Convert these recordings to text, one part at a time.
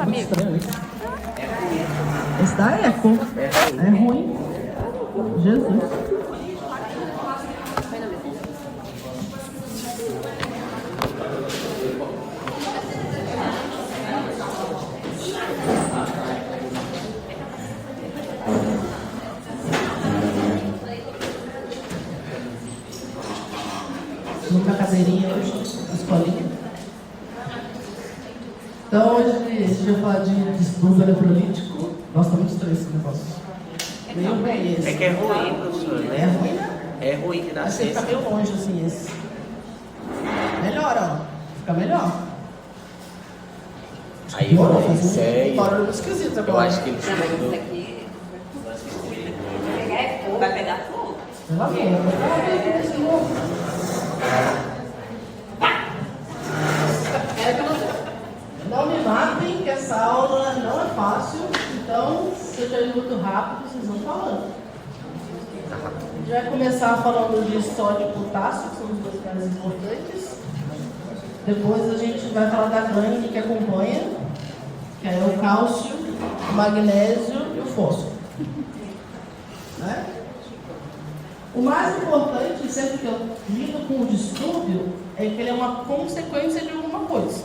amigo. Estranho isso. Esse da Eco. É ruim. Jesus. Numa cadeirinha hoje, escolinha. Então hoje a gente vai falar de distúrbio nefrolítico. Nossa, tá muito estranho esse negócio. Meio bem esse. É que é ruim, professor, né? É ruim, né? É ruim que dá Achei que tá cesta. meio longe assim esse. Melhor, ó. Fica melhor. Aí Bora, vai, fazer um sério. barulho esquisito Eu agora. acho que ele Não, mas isso estudou. aqui vai pegar fogo. Pelo amor, não me matem, que essa aula não é fácil. Então, se eu já ir muito rápido, vocês vão falando. A gente vai começar falando de sódio e potássio, que são os dois mais importantes. Depois a gente vai falar da gangue que acompanha, que é o cálcio, o magnésio e o fósforo. Né? O mais importante, sempre que eu lido com o distúrbio, é que ele é uma consequência de alguma coisa.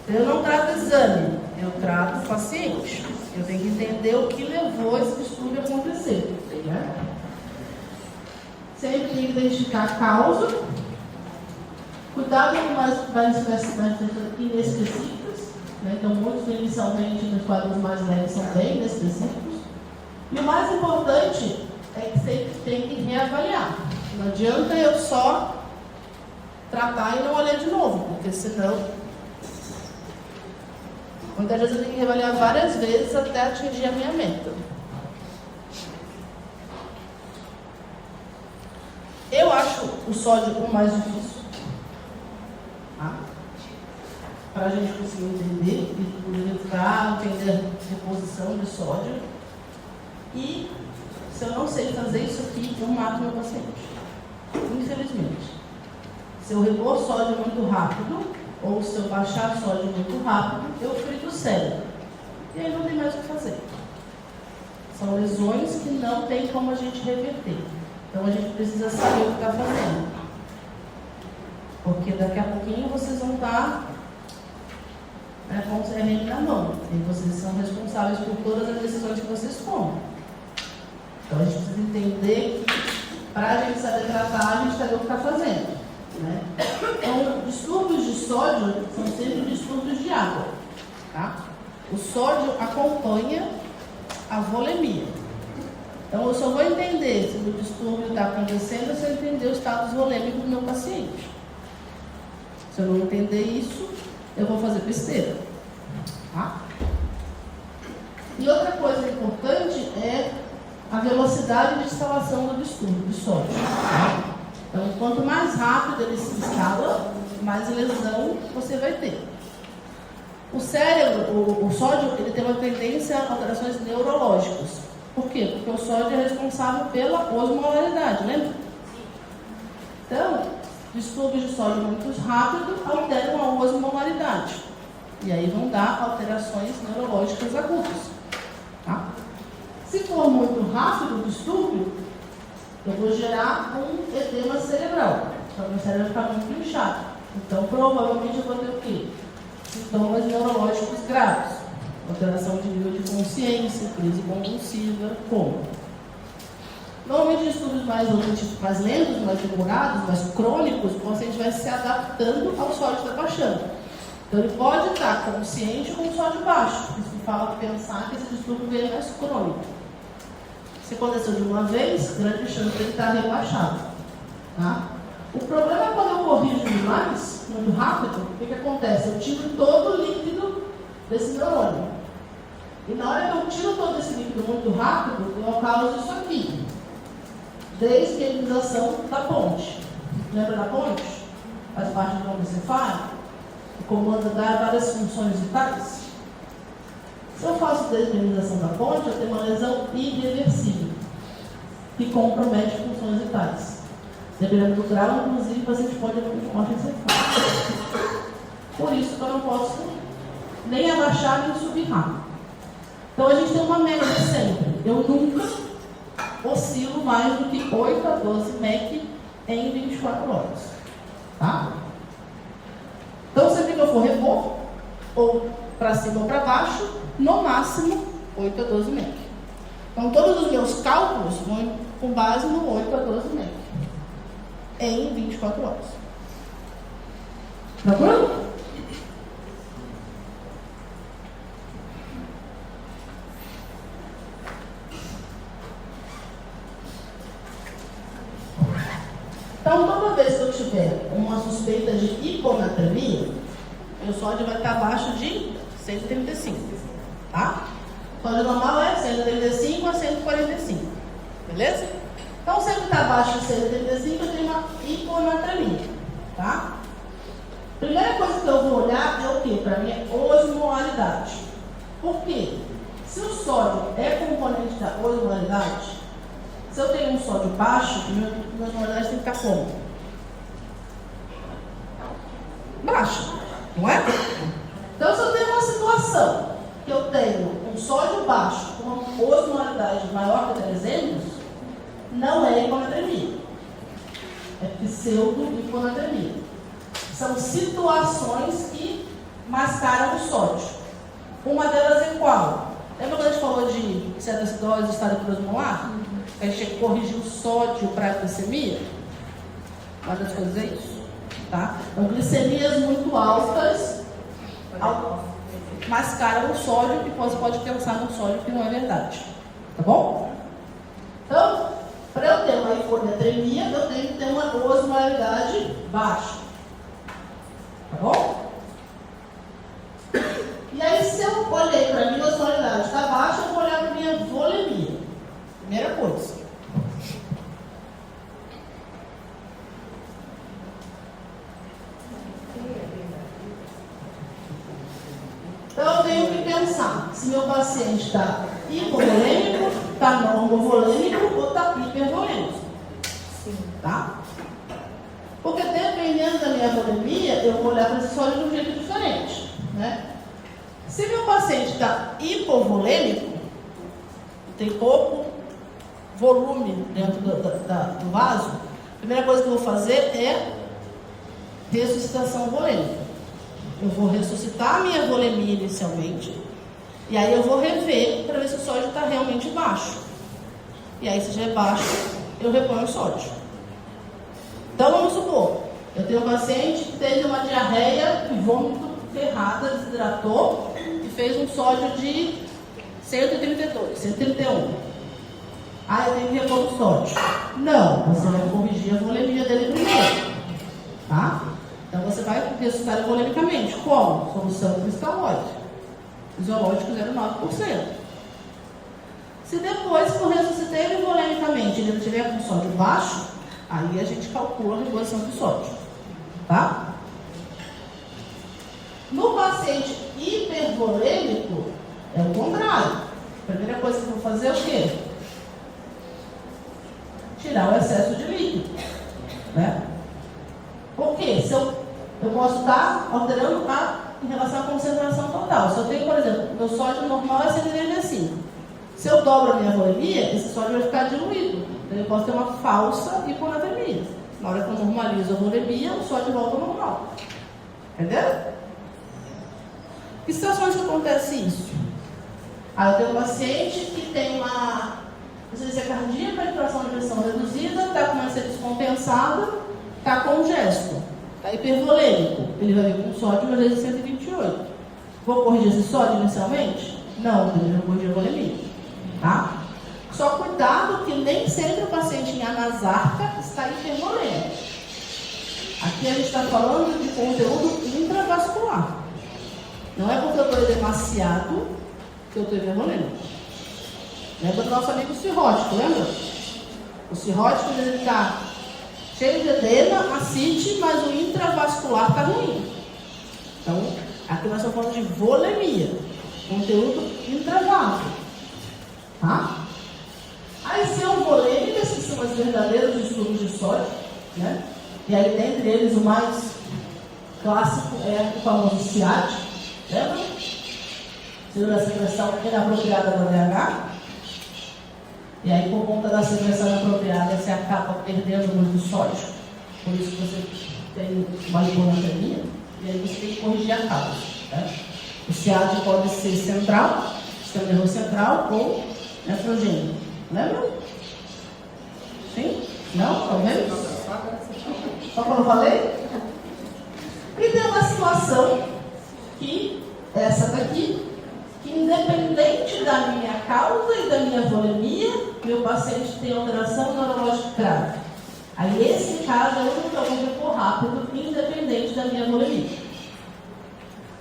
Eu não trato exame, eu trato o paciente. Eu tenho que entender o que levou esse distúrbio a acontecer. Né? Sempre tem que identificar a causa. Cuidado com várias inespecíficas. Né? Então, muitos inicialmente nos quadros mais leves são bem inespecíficos. E o mais importante é que sempre tem que reavaliar. Não adianta eu só tratar e não olhar de novo, porque senão muitas vezes eu tenho que reavaliar várias vezes até atingir a minha meta. Eu acho o sódio o mais difícil, tá? Para a gente conseguir entender e identificar, entender a reposição de sódio. E se eu não sei fazer isso aqui, eu mato meu paciente. Infelizmente. Se eu repor sódio muito rápido, ou se eu baixar sódio muito rápido, eu frito o cérebro. E aí não tem mais o que fazer. São lesões que não tem como a gente reverter. Então a gente precisa saber o que está fazendo. Porque daqui a pouquinho vocês vão estar com o CRM na mão. E vocês são responsáveis por todas as decisões que vocês tomam. Então a gente precisa entender que para a gente saber tratar, a gente sabe o que está fazendo. Né? Então, distúrbios de sódio são sempre distúrbios de água. Tá? O sódio acompanha a volemia. Então, eu só vou entender se o distúrbio está acontecendo se eu entender o status volêmico do meu paciente. Se eu não entender isso, eu vou fazer besteira. Tá? E outra coisa importante é a velocidade de instalação do distúrbio de sódio. Então, quanto mais rápido ele se instala, mais lesão você vai ter. O cérebro, o sódio, ele tem uma tendência a alterações neurológicas. Por quê? Porque o sódio é responsável pela osmolaridade, lembra? Então, distúrbios de sódio muito rápido alteram a osmolaridade. E aí vão dar alterações neurológicas agudas. Tá? Se for muito rápido o distúrbio, eu vou gerar um edema cerebral. Então, meu cérebro vai ficar muito inchado. Então, provavelmente eu vou ter o quê? Sintomas neurológicos graves. Alteração de nível de consciência, crise convulsiva, coma. Normalmente, distúrbios mais lentos, mais demorados, mais crônicos, o paciente vai se adaptando ao sódio que está baixando. Então, ele pode estar consciente com sódio baixo. Isso me fala pensar que esse distúrbio é mais crônico. Se aconteceu de uma vez, grande chance de ele estar rebaixado. Tá? O problema é quando eu corrijo demais, muito rápido, o que acontece? Eu tiro todo o líquido desse neurônio. E na hora que eu tiro todo esse líquido muito rápido, eu causo isso aqui. Desmielinização da ponte. Lembra da ponte? Faz parte do nome encefálico. O comando dá várias funções vitais. Se eu faço desmielinização da ponte, eu tenho uma lesão irreversível, que compromete funções vitais. Dependendo do grau, inclusive, o paciente pode ter morte encefálica. Por isso que eu não posso nem abaixar, nem subir rápido. Então a gente tem uma média sempre. Eu nunca oscilo mais do que 8 a 12 MEC em 24 horas. Tá? Então sempre que eu for repor, ou para cima ou para baixo, no máximo 8 a 12 MEC. Então todos os meus cálculos vão com base no 8 a 12 MEC em 24 horas. Tranquilo? Então, toda vez que eu tiver uma suspeita de hiponatremia, meu sódio vai estar abaixo de 135, tá? O sódio normal é 135 a 145, beleza? Então, sempre está abaixo de 135, eu tenho uma hiponatremia, tá? Primeira coisa que eu vou olhar é o que? Para mim é osmolaridade. Por quê? Se o sódio é componente da osmolaridade, se eu tenho um sódio baixo, minha osmolaridade tem que estar como? Baixa, não é? Então, se eu tenho uma situação que eu tenho um sódio baixo com uma osmolaridade maior que 300, não é hiponatremia. É pseudo-hiponatremia. São situações que mascaram o sódio. Uma delas é qual? Lembra quando a gente falou de cetoacidose e estado plasmolar? A gente tinha que corrigir o sódio para a glicemia? Uma das coisas é isso. Tá? Então, glicemias muito altas mascaram o sódio e você pode pensar no sódio que não é verdade. Tá bom? Então, para eu ter uma hiponatremia, eu tenho que ter uma osmolaridade baixa. Tá bom? E aí, se eu olhei para a minha osmolaridade está baixa, eu vou olhar para a minha volemia. Primeira coisa. Então, eu tenho que pensar se meu paciente está hipovolêmico, está normovolêmico ou está hipervolêmico. Tá? Porque dependendo da minha volemia, eu vou olhar para esse sódio de um jeito diferente. Né? Se meu paciente está hipovolêmico, tem pouco volume dentro do vaso, a primeira coisa que eu vou fazer é ressuscitação volêmica. Eu vou ressuscitar a minha volemia inicialmente, e aí eu vou rever para ver se o sódio está realmente baixo. E aí, se já é baixo, eu reponho o sódio. Então, vamos supor, eu tenho um paciente que teve uma diarreia e vômito ferrada, desidratou e fez um sódio de 132, 131. Ah, eu tenho que repor o sódio. Não, você vai corrigir a volemia dele primeiro. Tá? Então, você vai ressuscitar volemicamente. Como? Solução cristalóide. Fisiológico 0,9%. Se depois que eu ressuscitei ele volemicamente, ele estiver com sódio baixo, aí a gente calcula a reposição do sódio. Tá? No paciente hipervolêmico, é o contrário. A primeira coisa que eu vou fazer é o quê? Tirar o excesso de líquido. Né? Por quê? Se eu posso estar alterando em relação à concentração total. Se eu tenho, por exemplo, meu sódio normal é 135. Se eu dobro a minha volemia, esse sódio vai ficar diluído. Então eu posso ter uma falsa hiponatremia. Na hora que eu normalizo a volemia, o sódio volta ao normal. Entendeu? Que situações que acontece isso? Aí eu tenho um paciente que tem uma insuficiência cardíaca, infração de pressão reduzida, está com uma sede descompensada, está congesto, está hipervolêmico. Ele vai vir com sódio às vezes 128. Vou corrigir esse sódio inicialmente? Não, ele vai corrigir a volemia. Tá? Só cuidado que nem sempre o paciente em anasarca está hipervolêmico. Aqui a gente está falando de conteúdo intravascular. Não é porque eu estou demasiado que eu estou hipervolêmico. Lembra do nosso amigo cirrótico, lembra? O cirrótico ele está cheio de edema, ascite, mas o intravascular está ruim. Então, aqui nós estamos falando de volemia, conteúdo intravásico. Tá? Aí, se é um volêmico, esses são os verdadeiros estudos de sódio, né? E aí, dentre eles, o mais clássico é o famoso CIAT, lembra? segura a secreção inapropriada do DH. E aí, por conta da secreção inapropriada, você acaba perdendo muito sódio. Por isso que você tem uma hiponatremia. E aí você tem que corrigir a causa. Né? O SEAD pode ser central, sistema nervoso central ou nefrogênio. Lembra? Sim? Não? Talvez? Só quando eu falei? E tem uma situação que, essa daqui, que independente da minha causa e da minha volemia, meu paciente tem alteração neurológica grave. Aí esse caso é o único que eu vou repor rápido, independente da minha volemia.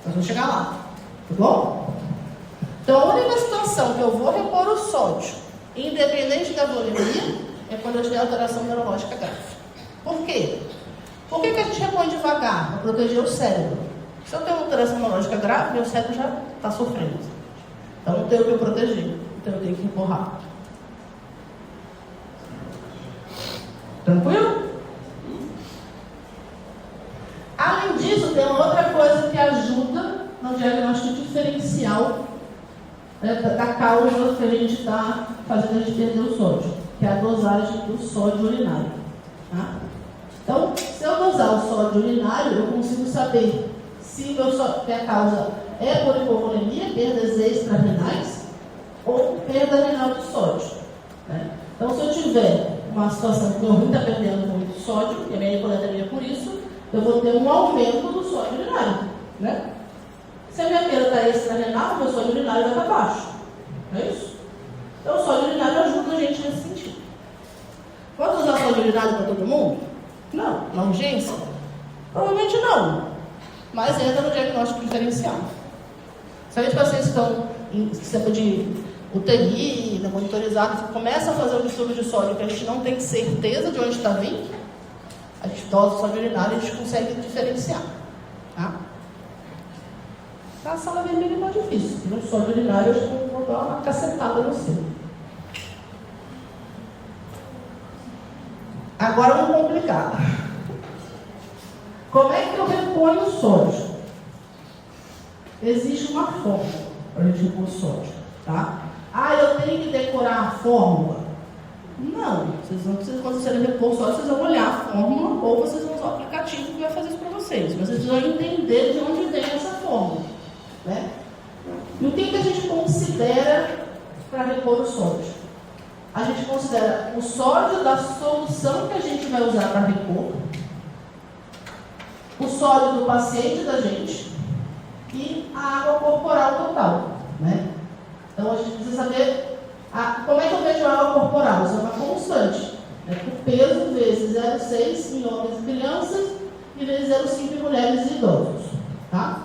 Nós vamos chegar lá, tá bom? Então a única situação que eu vou repor o sódio, independente da volemia, é quando eu tiver alteração neurológica grave. Por quê? Por que a gente repõe devagar? Para proteger o cérebro. Se eu tenho uma alteração neurológica grave, meu cérebro já está sofrendo. Então não tenho o que eu proteger. Então eu tenho que repor rápido. Tranquilo? Além disso, tem uma outra coisa que ajuda no diagnóstico diferencial, né, da causa que a gente está fazendo a gente perder o sódio, que é a dosagem do sódio urinário. Tá? Então, se eu dosar o sódio urinário, eu consigo saber se a causa é por hipovolemia, perdas extra-renais, ou perda renal de sódio. Né? Então, se eu tiver uma situação que o rim está perdendo muito sódio, e a minha hiponatremia por isso, eu vou ter um aumento do sódio urinário. Né? Se a minha perda está extra-renal, meu sódio urinário vai para baixo. Não é isso? Então, o sódio urinário ajuda a gente nesse sentido. Pode usar sódio urinário para todo mundo? Não. Na urgência? Provavelmente não. Mas entra no diagnóstico diferencial. Se a gente pacientes estão em sistema de UTI, monitorizados, começa a fazer o distúrbio de sódio que a gente não tem certeza de onde está vindo, a gente dosa o sódio urinário e a gente consegue diferenciar. Tá? Na sala vermelha é mais difícil. No sódio urinário eu vou dar uma cacetada no seu. Agora vamos complicar. Como é que eu reponho o sódio? Existe uma fórmula para a gente repor o sódio. Tá? Eu tenho que decorar a fórmula? Não. Vocês não precisam, quando vocês repor o sódio, vocês vão olhar a fórmula ou vocês vão usar o aplicativo que vai fazer isso para vocês. Mas vocês precisam entender de onde vem essa fórmula. Né? E o que a gente considera para repor o sódio? A gente considera o sódio da solução que a gente vai usar para repor, o sódio do paciente da gente e a água corporal total. Né? Então a gente precisa saber como é que eu vejo a água corporal. Isso é uma constante. O peso vezes 0,6 em homens e crianças e vezes 0,5 em mulheres e idosos. Tá?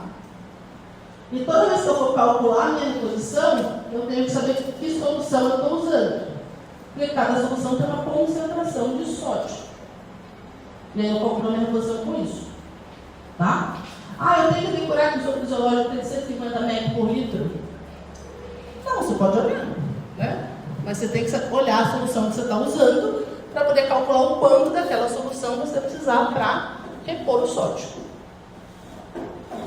E toda vez que eu for calcular a minha reposição, eu tenho que saber que solução eu estou usando. Porque cada solução tem uma concentração de sódio. E aí eu calculo a minha reposição com isso. Tá? Eu tenho que decorar que o soro fisiológico tem 150 ml por litro. Não, você pode olhar. Né? Mas você tem que olhar a solução que você está usando para poder calcular o quanto daquela solução você vai precisar para repor o sódio.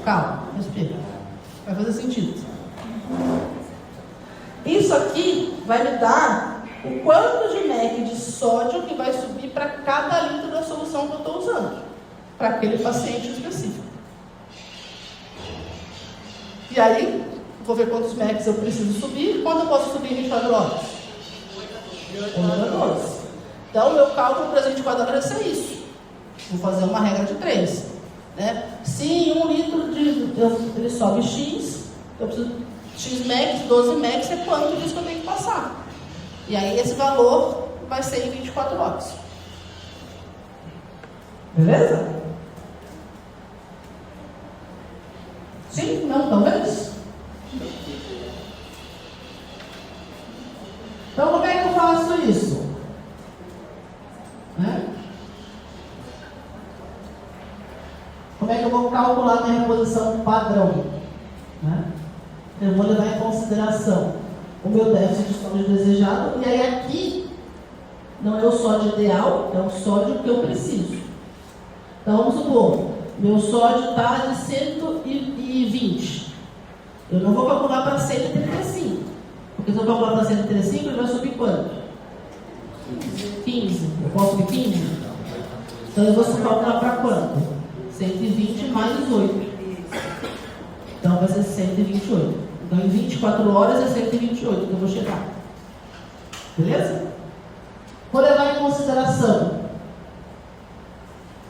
Calma, respira. Vai fazer sentido. Isso aqui vai me dar o quanto de mEq de sódio que vai subir para cada litro da solução que eu estou usando, para aquele paciente específico. E aí, vou ver quantos mEqs eu preciso subir, quanto eu posso subir em 24 horas? 8 a 12. Então, o meu cálculo para as 24 horas vai ser isso. Vou fazer uma regra de 3. Né? Se em 1 litro ele sobe X, eu preciso X mEqs, 12 mEqs, é quanto disso que eu tenho que passar. E aí esse valor vai ser em 24 horas. Beleza? Sim? Não? Talvez? Então como é que eu faço isso? Né? Como é que eu vou calcular minha reposição padrão? Né? Eu vou levar em consideração o meu déficit de sódio desejado, e aí aqui não é o sódio ideal, é o sódio que eu preciso. Então vamos supor, meu sódio está de 120. Eu não vou calcular para 135. Porque se eu calcular para 135, ele vai subir quanto? 15. Eu posso subir 15? Então eu vou calcular para quanto? 120 mais 8. Então vai ser 128. Então em 24 horas é 128 que eu vou chegar. Beleza? Vou levar em consideração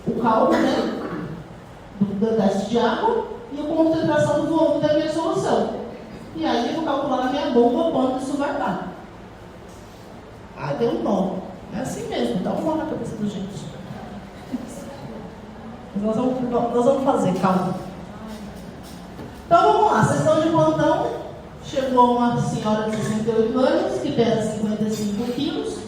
o cálculo, né, do gasto de água e a concentração do volume da minha solução. E aí eu vou calcular na minha bomba quanto isso vai dar. Ah, deu um nó. É assim mesmo, dá um nó na cabeça do gente. Nós vamos fazer, calma. Então vamos lá, sessão de plantão. Chegou uma senhora de 68 anos, que pesa 55 quilos,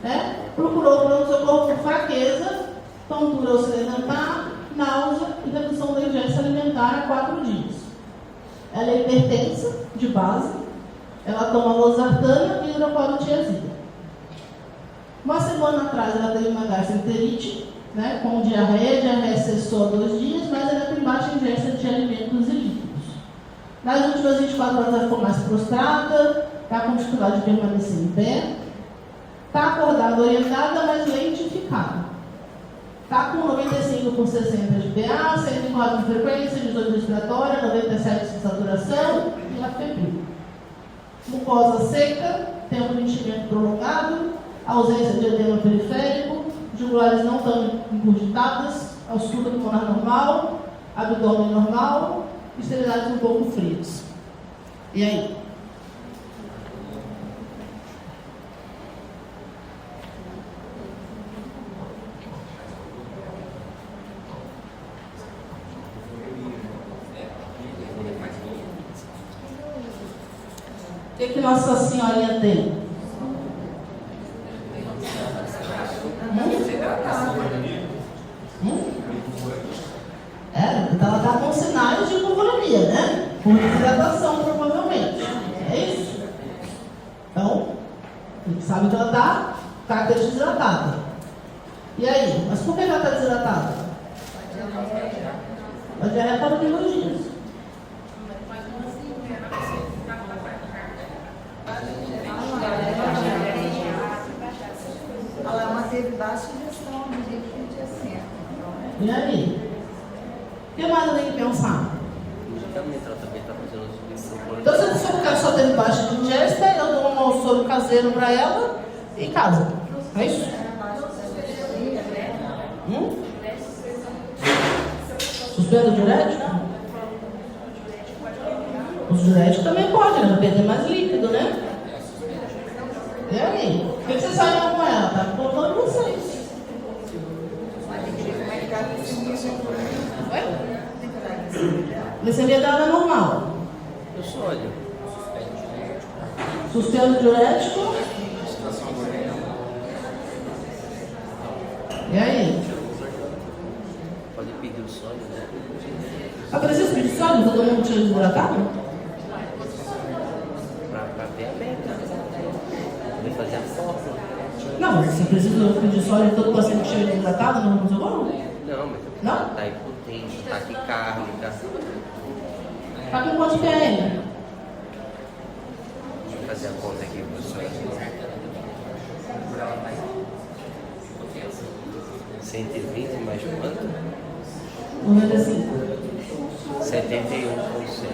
né? Procurou pronto-socorro por fraqueza, tontura ao se levantar, náusea e redução da ingesta alimentar há 4 dias. Ela é hipertensa, de base, ela toma losartana e hidroclorotiazida. Uma semana atrás ela teve uma gastroenterite, né, com diarreia cessou há 2 dias, mas ela tem baixa ingesta de alimentos e líquidos. Nas últimas 24 horas ela ficou mais prostrada, está com dificuldade de permanecer em pé, está acordada, orientada, mas lentificada. Está com 95 por 60 de PA, 104 de frequência, 18 respiratória, 97 de saturação e a febril. Mucosa seca, tempo de enchimento prolongado, ausência de edema periférico, jugulares não tão engurgitadas, ausculta pulmonar normal, abdômen normal, extremidades um pouco frias. E aí? O que Nossa Senhorinha tem? Ela está com sinais de hipovolemia, né? Por desidratação, provavelmente. É isso? Então, a gente sabe que ela está desidratada. E aí? Mas por que ela está desidratada? A diarreia está no 2 dias. Ela manteve baixa ingestão de líquido de assento. E aí? O que mais eu tenho que pensar? Então, se a pessoa só teve baixa de ingesta, eu dou um soro caseiro para ela em casa. É isso? Suspendo o diurético? Os diuréticos também podem, né? Perder mais líquido, né? E aí? O que vocês saíram com ela? Tá colocando vocês. Oi? Glicemia dela é normal. O sódio. Suspendo o diurético. E aí? Pode pedir o sódio, né? Eu preciso pedir sódio? Todo mundo tinha desidratado? Pra ver a meta. Vai fazer a força. Não, você precisa pedir sódio todo paciente cheio desidratado no pronto-socorro? Não, mas Não? tá impotente, tá taquicárdica. Tá com quantos PM? Deixa eu fazer a conta aqui, professor. 120 mais quanto? 95. 71,6.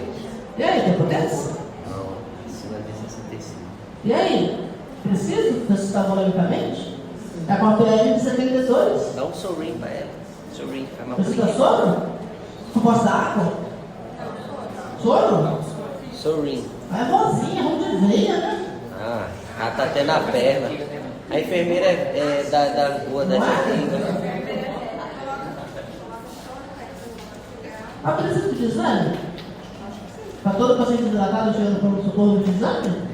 E aí, o que acontece? Não, acima de 65. E aí? Preciso ressuscitar volemicamente? Tá com a PM de 72? Dá um sorrinho pra ela. Sorrinho, faz uma Precisa bolinha. soro? Não posso dar água? Soro? Sorrinho. Ah, é rosinha, ruim de veia, né? Ah, ela tá até na perna. A enfermeira é da rua da gente. Ah, precisa de exame? Para todo paciente hidratado chegando para o socorro de exame?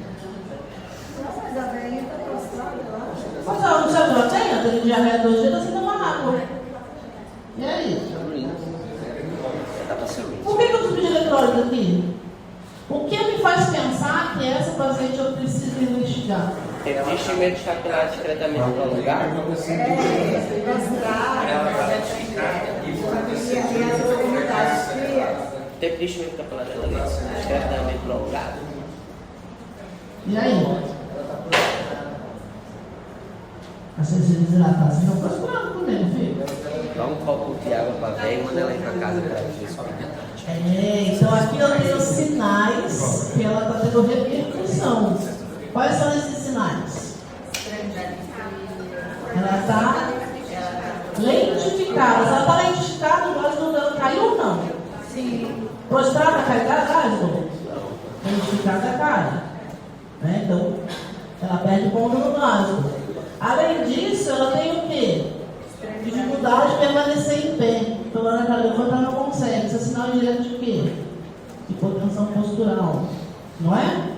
Mas a velhinha está prostrada lá. Mas ela não sabe o que ela tem? Ela teve diarreia 2 dias, ela sem tomar água. E aí? Sorrinho. Dá pra sorrir. Por que eu preciso de eletrólise aqui? O que me faz pensar que essa paciente eu preciso investigar? Enchimento capilar discretamente prolongado. Tem preenchimento capilar dela ali. Acho que ela tá meio prolongada. E aí? A sensibilidade assim, não foi bravo comigo, filho. Dá um copo de água pra velha e manda ela ir pra casa pra ela. Então aqui eu tenho sinais que ela está tendo repercussão. Quais são esses sinais? Ela está lentificada. Se ela está lentificada, o gás dela caiu ou não? Sim. Prostrada cai gás, lentificada cai. Né? Então, ela perde ponto no básico. Além disso, ela tem o quê? Dificuldade de permanecer em pé. Então, ela levanta, ela não consegue. Isso é sinal direto de quê? Hipotensão postural. Não é?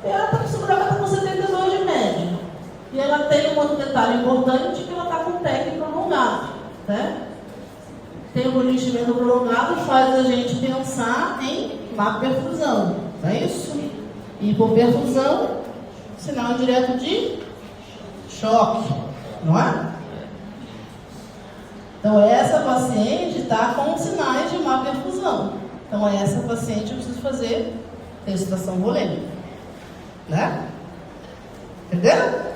Ela está com 72 de média. E ela tem um outro detalhe importante, que ela está com técnico prolongado. Né? Tem um enchimento prolongado, faz a gente pensar em má perfusão. Não é isso? Hipoperfusão, sinal direto de choque. Não é? Então, essa paciente está com sinais de má perfusão. Então, essa paciente eu preciso fazer ressuscitação volêmica. Né? Entenderam?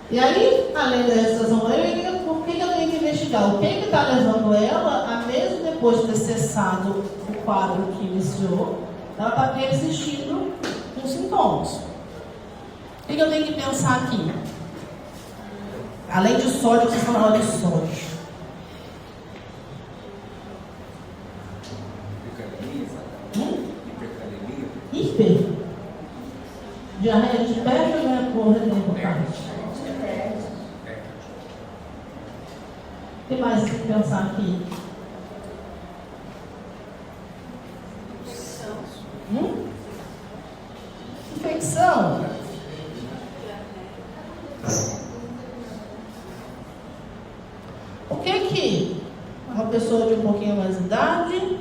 E aí, além da ressuscitação volêmica, por que eu tenho que investigar? O que está levando ela a, mesmo depois de ter cessado o quadro que iniciou, ela está persistindo com sintomas? O que eu tenho que pensar aqui? Além de sódio, vocês falaram de sódio. Hiper. Diarreia de pé ou é por retenção? O que mais tem que pensar aqui? Infecção. O que uma pessoa de um pouquinho mais de idade,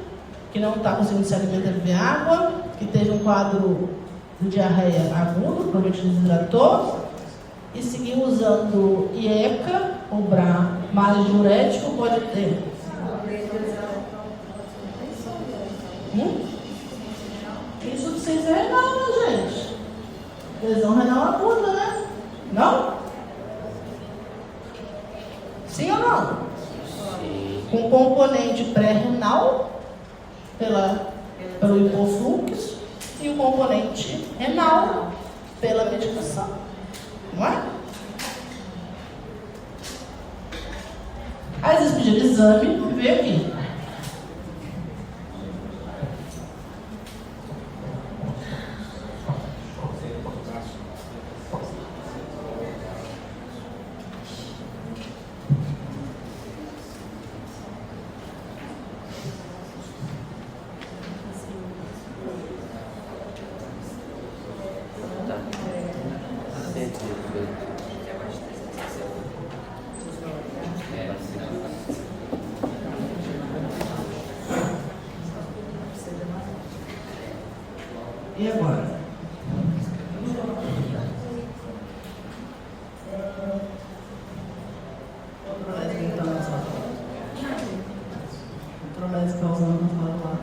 que não está conseguindo se alimentar e beber água, que teve um quadro de diarreia agudo, provavelmente desidratou, e seguiu usando IECA ou BRA mais diurético, pode ter? Insuficiência renal, né, gente? Lesão renal aguda, né? Não? Sim ou não? Sim. Com componente pré-renal, pelo hipofluxo, e o componente renal, pela medicação. Não é? Aí vocês pediram exame e veio aqui. E agora? Outra vez então nessa foto. Outra vez causando no lado.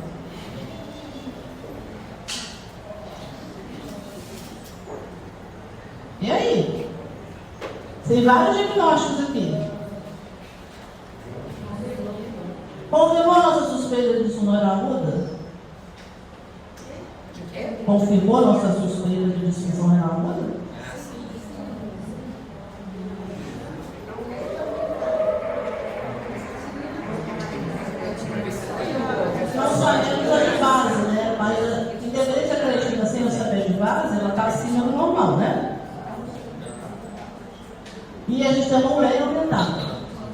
E aí? Tem vários diagnósticos aqui. Confirmou a nossa suspeita de disfunção aguda? Confirmou a nossa suspeita de disfunção renal aguda? Nós sabemos a de base, né? Mas independente da creatina sem o saber de base, ela está acima do normal, né? E a gente tem uma ureia aumentada.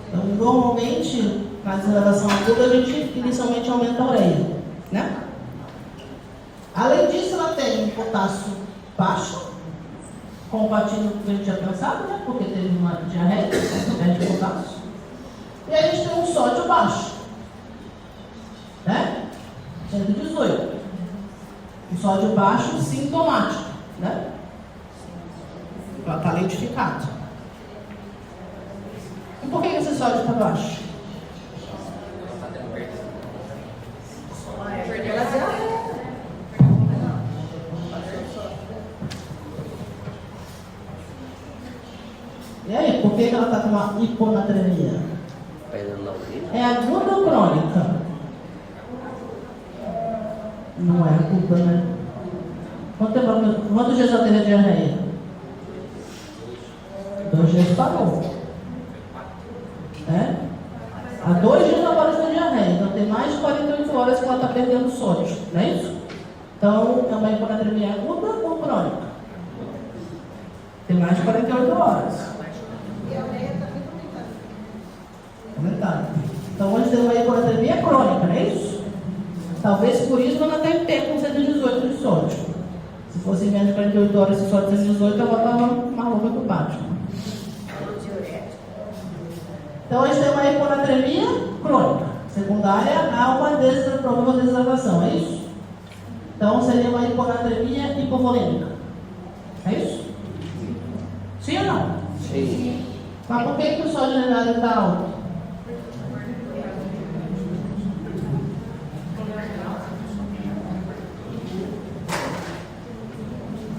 Então, normalmente, na desidratação aguda, a gente inicialmente aumenta a ureia, né? Além disso, ela tem um potássio baixo, compatível com o que a gente tinha pensado, né? Porque teve uma diarreia, perde potássio. E a gente tem um sódio baixo, né? 118. Um sódio baixo sintomático, né? Ela está lentificado. E por que esse sódio está baixo? que ela está com uma hiponatremia? Pedra na urina? É aguda ou crônica? Não é aguda, né? Quantos dias ela teve a diarreia? 2 dias parou. É? Há 2 dias ela parou de diarreia. Então tem mais de 48 horas que ela está perdendo sódio. Não é isso? Então é uma hiponatremia aguda ou crônica? Tem mais de 48 horas. E a orelha está muito Aumentado. Então hoje tem uma hiponatremia crônica, não é isso? Talvez por isso ela está em pé com 118 de sódio. Se fosse em menos de 48 horas esse sódio 118, ela estava maluca por baixo. Então hoje tem uma hiponatremia crônica. Secundária há uma provável desidratação, é isso? Então seria uma hiponatremia hipovolêmica. É isso? Sim ou não? Sim. Mas por que o sódio urinário está alto?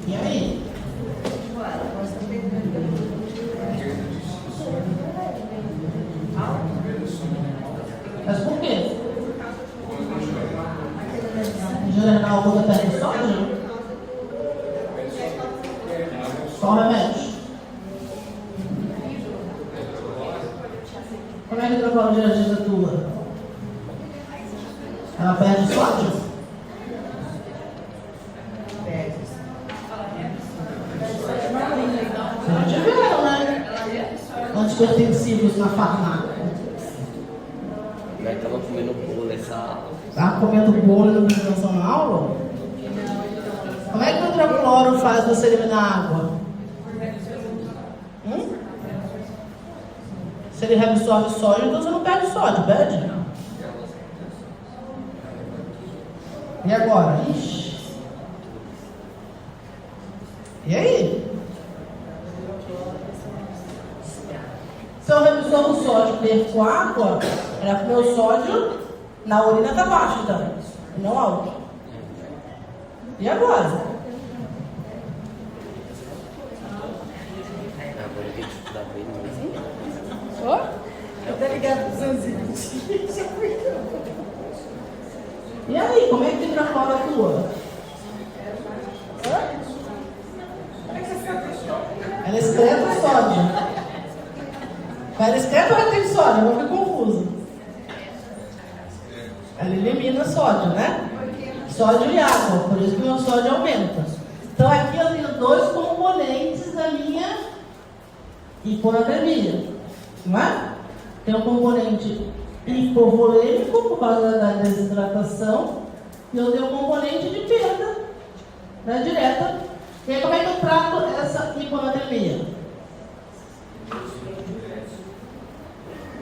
E aí? Mas por quê? Injúria renal aguda perde sódio? Qual remédio? Como é que a hidroclorogenase atua? Ela perde sódio? Vocês já tiveram, né? Antipertensivos na farmácia. Ela estava comendo bolo essa aula. Estava comendo bolo na apresentação na aula? Como é que o hidrocloro faz você eliminar água? Se ele reabsorve sódio, então você não perde sódio, perde? E agora? Ixi. E aí? Se eu reabsorvo sódio e perco água, era porque o meu sódio na urina está baixo, então, e não alto. E agora? Agora tem que estudar bem mesmo. Tá ligado com os 220. E aí, como é que o hidrocloro atua? Ela excreta o sódio. Ela excreta ou retém sódio? Eu vou ficar confuso. Ela elimina sódio, né? Sódio e água, por isso que o meu sódio aumenta. Então aqui eu tenho 2 componentes da minha hiponatremia, não é? Tem um componente hipovolêmico por causa da desidratação e eu tenho um componente de perda, né, direta. E aí como é que eu trato essa hiponatremia?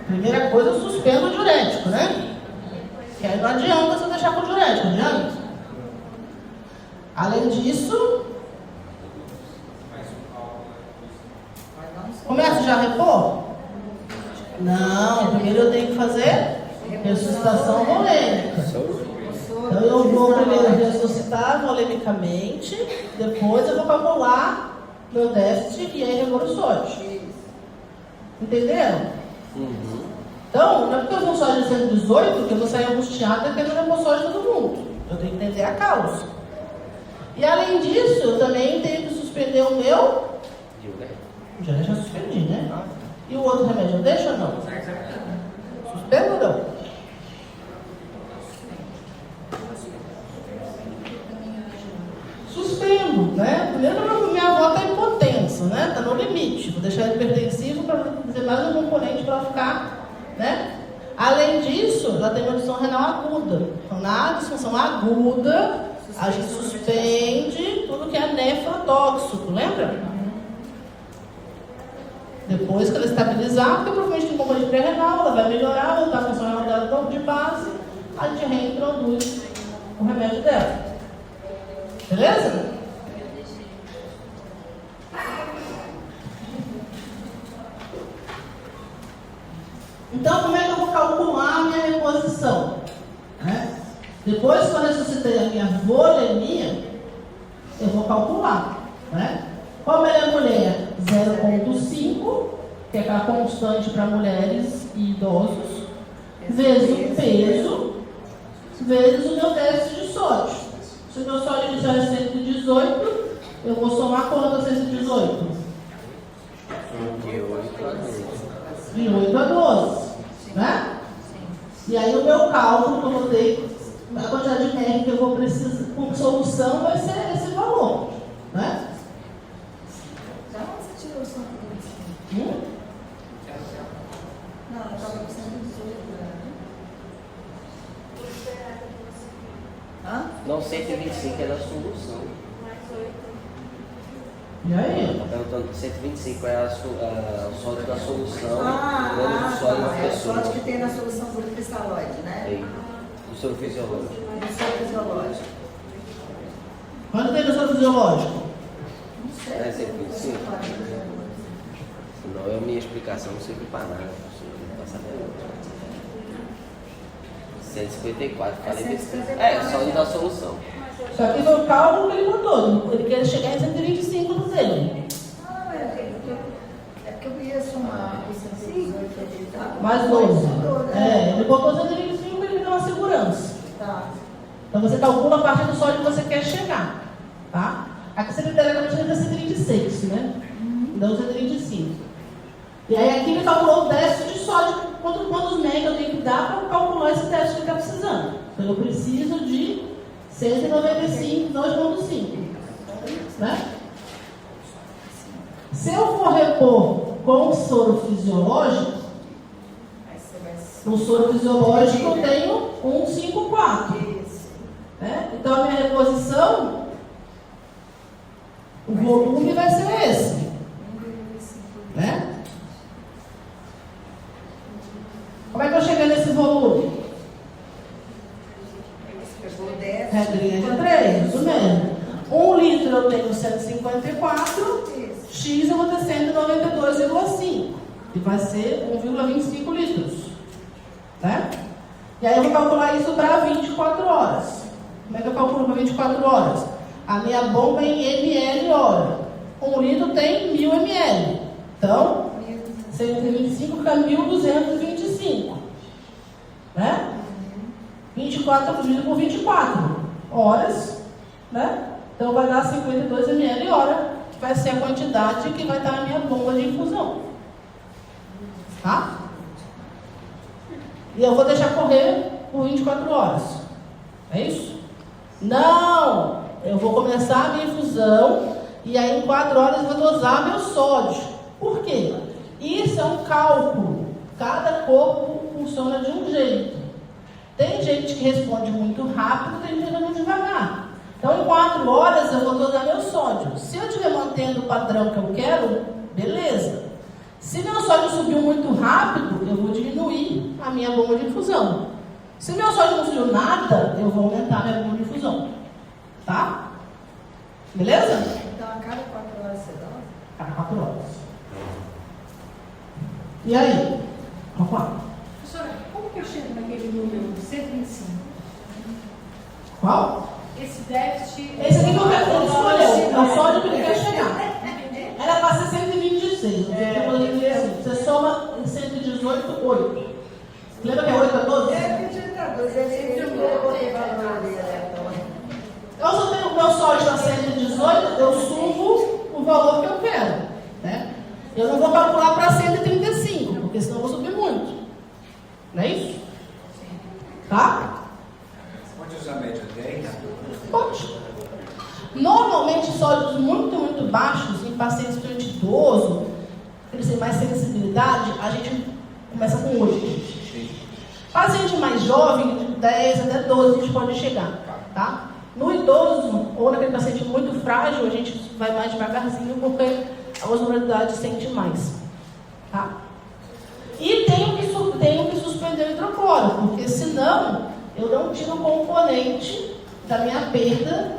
Primeira coisa, eu suspendo o diurético, né? Que aí não adianta você deixar com o diurético, não adianta. Além disso, começa já a repor? Não, primeiro eu tenho que fazer ressuscitação volêmica. Então eu vou primeiro ressuscitar volemicamente, depois eu vou calcular meu déficit e aí repor o sódio. Entenderam? Então, não é porque eu sou sódio de 118 que eu vou sair angustiada querendo repor sódio de todo mundo. Eu tenho que entender a causa. E além disso, eu também tenho que suspender o meu. Já suspendi, né? E o outro remédio, eu deixo ou não? Suspendo ou não? Suspendo, né? Primeiro, minha avó está hipotensa, né? Está no limite. Vou deixar ele hipertensivo para fazer mais um componente para ficar, né? Além disso, ela tem uma disfunção renal aguda. Então, na disfunção aguda, a gente suspende tudo que é nefrotóxico, lembra? Depois que ela estabilizar, porque provavelmente tem componente pré-renal, ela vai melhorar, voltar a função renal dela de base, a gente reintroduz o remédio dela. Beleza? Então, como é que eu vou calcular a minha reposição? Né? Depois que eu ressuscitei a minha volemia, eu vou calcular. Né? Qual a melhor mulher? 0,5 que é aquela constante para mulheres e idosos, vezes o peso, vezes o meu déficit de sódio. Se o meu sódio inicial é 118, eu vou somar quanto a 118? De 8 a 12. Né? E aí o meu cálculo que eu vou ter, a quantidade de R que eu vou precisar, com solução, vai ser esse valor. Né? Da onde você tirou o 118? Não, eu estava com 118. Hã? Não, 125 é da solução. E aí? Está perguntando 125 é o sódio da solução, Ah, o sódio da é o pessoa. sódio que tem na solução por cristalóide, né? Aí, do soro fisiológico. Do soro fisiológico. Quanto tem no soro fisiológico? Não sei. É 125? Senão a minha explicação não serve para nada. Não passa nada. 154, falei besteira. É, sódio da solução. Só que foi o cálculo que ele botou. Ele quer chegar em 125 no dele. Ah, é porque eu ia somar o 118 ali, tá? Mais 12. Ele botou 125 e ele deu uma segurança. Tá. Então você calcula a partir do sódio que você quer chegar. Tá? Aqui você literalmente chega a 126, né? Então 125. E aí aqui ele calculou o déficit de sódio. Quantos mega eu tenho que dar para calcular esse déficit que ele está precisando? Então eu preciso de 195, 2,5. Né? Se eu for repor com o soro fisiológico, no soro fisiológico eu tenho 154. Né? Então a minha reposição, o volume vai ser esse. Né? Como é que eu cheguei nesse volume? Regrinha de 3, isso mesmo. 1 litro eu tenho 154, X eu vou ter 192,5, que vai ser 1,25 litros. Né? E aí eu vou calcular isso para 24 horas. Como é que eu calculo para 24 horas? A minha bomba é em ml hora. 1 litro tem 1000 ml. Então, 125 fica 1225. Né? 24 dividido por 24 horas. Né? Então vai dar 52 ml hora, que vai ser a quantidade que vai estar na minha bomba de infusão. Tá? E eu vou deixar correr por 24 horas. É isso? Não! Eu vou começar a minha infusão e aí em 4 horas eu vou dosar meu sódio. Por quê? Isso é um cálculo. Cada corpo funciona de um jeito. Tem gente que responde muito rápido, tem gente que muito devagar. Então, em 4 horas eu vou dosar meu sódio. Se eu estiver mantendo o padrão que eu quero, beleza. Se meu sódio subiu muito rápido, eu vou diminuir a minha bomba de infusão. Se meu sódio não subiu nada, eu vou aumentar a minha bomba de infusão. Tá? Beleza? Então, a cada 4 horas você dá? Cada 4 horas. E aí? Vamos lá. Professora, como que eu chego naquele número 125? Qual? Esse déficit... Esse aqui que eu quero escolher. É o sódio que ele quer chegar. Era para ser 126. Você soma em 118, 8. Lembra que é 8 a 12? Então, se eu tenho o meu sódio a 118, eu subo o valor que eu quero. Né? Eu não vou calcular para 135, porque senão eu vou subir muito. Não é isso? Tá? Pode usar a média 10? Pode. Normalmente, sódios muito baixos, em pacientes de idoso, que eles têm mais sensibilidade, a gente começa com 8. Paciente mais jovem, de 10 até 12, a gente pode chegar. Tá? No idoso, ou naquele paciente muito frágil, a gente vai mais devagarzinho, porque a osmolaridade sente mais. Tá? E tenho que suspender o hidrocloro, porque senão eu não tiro o componente da minha perda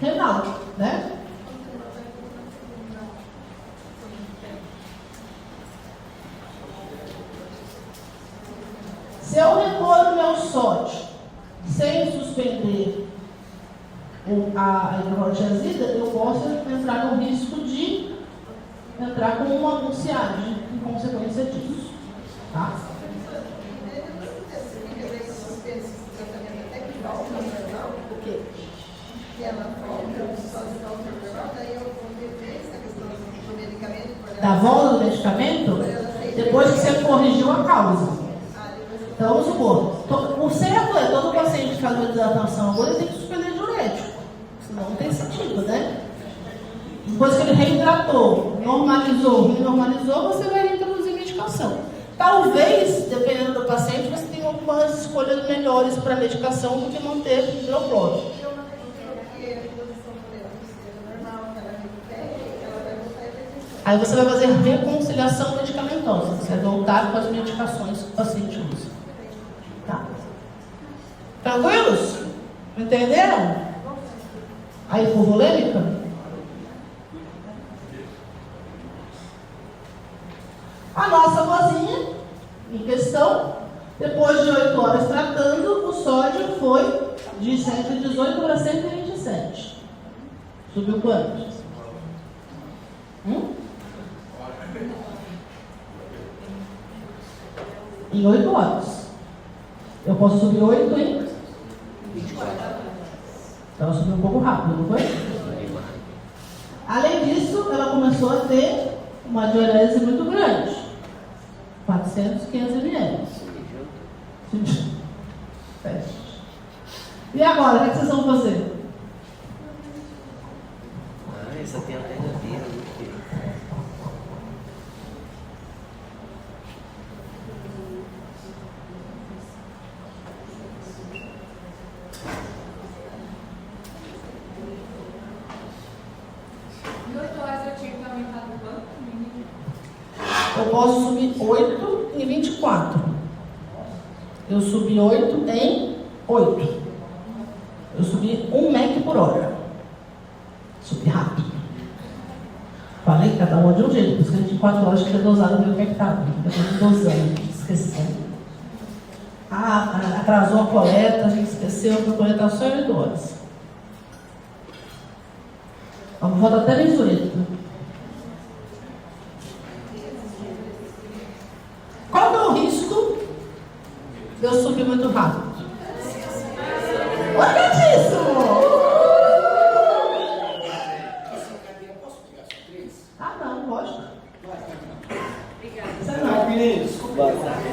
renal, né? Se eu repor o meu sódio sem suspender a hidroclorotiazida, eu posso entrar no risco de entrar com um ciático, consequência disso. Tá? O quê? Da volta do medicamento, depois que você corrigiu a causa. Então, vamos supor, o certo é todo paciente que faz uma desidratação agora tem que suspender diurético, senão não tem sentido, né? Depois que ele reidratou, normalizou, você vai reintroduzir medicação. Talvez, dependendo do paciente, você tenha algumas escolhas melhores para a medicação do que manter hidrocloro. Aí você vai fazer reconciliação medicamentosa. Você vai voltar com as medicações que o paciente usa. Tá? Tranquilos? Entenderam? Aí, hipovolêmica? A nossa vozinha, em questão, depois de 8 horas tratando, o sódio foi de 118 para 127. Subiu quanto? Em 8 horas. Eu posso subir 8 em 24. Então ela subiu um pouco rápido, não foi? Além disso, ela começou a ter uma diurese muito grande. 400, 500 ml. E agora, o que vocês vão fazer? Essa tem alternativa. Eu posso subir 8 em 24. Eu subi 8 em 8. Eu subi 1 mEq por hora. Subi rápido. Falei que cada uma de um jeito, por isso que a gente 4 horas que é dosado meio que estava. Depois de dosando, esquecendo. Atrasou a coleta, a gente esqueceu que a coleta só em 8 horas. Vamos voltar até bem suíto. Qual é o risco de eu subir muito rápido? Organíssimo! Ah, não, pode. Você não. Boa tarde.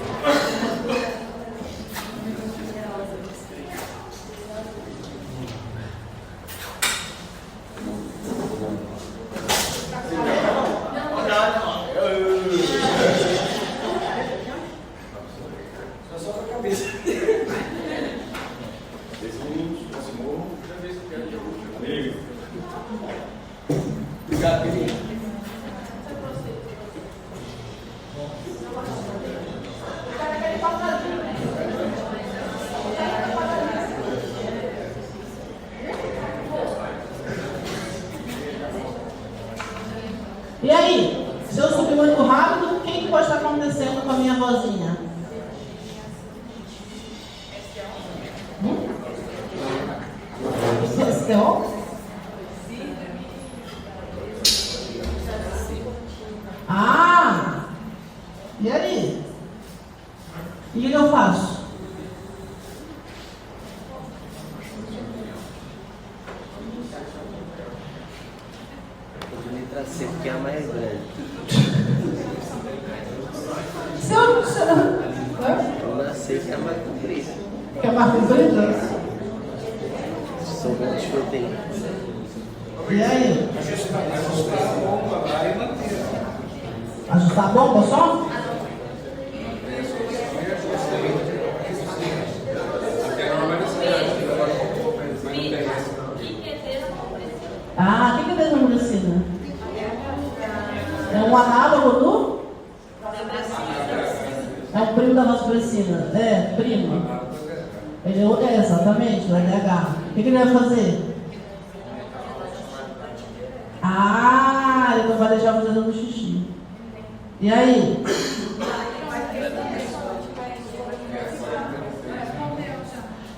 E aí, se eu subir muito rápido, o que pode estar acontecendo com a minha vozinha? STO? Ah! E aí? E o que eu faço? Letra C, que é a mais grande. Se eu C, que é a mais comprida. que é mais comprida? São grandes proteínas. E aí? Ajustar a bomba lá e manter. Ajustar a bomba só? Ah, o que é desmambricina? É um análogo do? É um primo da vasopressina. É, primo. Ele é exatamente, o LDH. O que ele vai fazer? Ah, ele não vai deixar você dando xixi. E aí?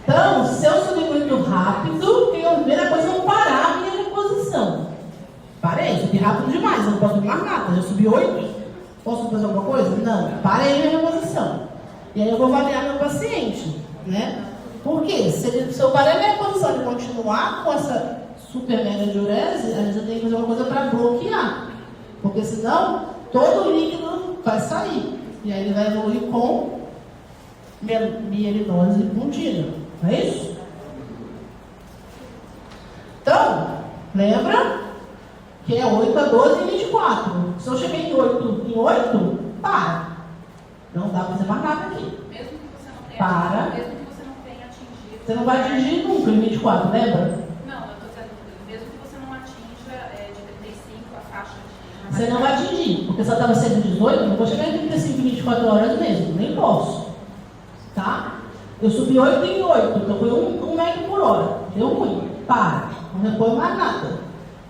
Então, se eu subir muito rápido, a primeira coisa é eu parar a minha reposição. Parei, subi rápido demais, eu não posso subir mais nada. Eu subi 8, posso fazer alguma coisa? Não, parei minha reposição. E aí eu vou avaliar meu paciente, né? Por quê? Se eu parar minha reposição de continuar com essa super mega diurese, a gente tem que fazer uma coisa para bloquear. Porque senão, todo o líquido vai sair. E aí ele vai evoluir com mielinose contínua. Não é isso? Então, lembra que é 8 a 12 e 24. Se eu cheguei em 8, para. Não dá para fazer mais nada aqui. Mesmo que você não tenha, Para. Mesmo que você não tenha atingido. Você não vai atingir nunca em 24, lembra? Não, eu estou dizendo, mesmo que você não atinja de 35 a faixa de. Você não vai atingir, porque se eu estava sendo 18, eu não vou chegar em 35 em 24 horas mesmo, nem posso. Tá? Eu subi 8 em 8, então foi 1 metro por hora. Deu ruim. Para. Não repõe mais nada.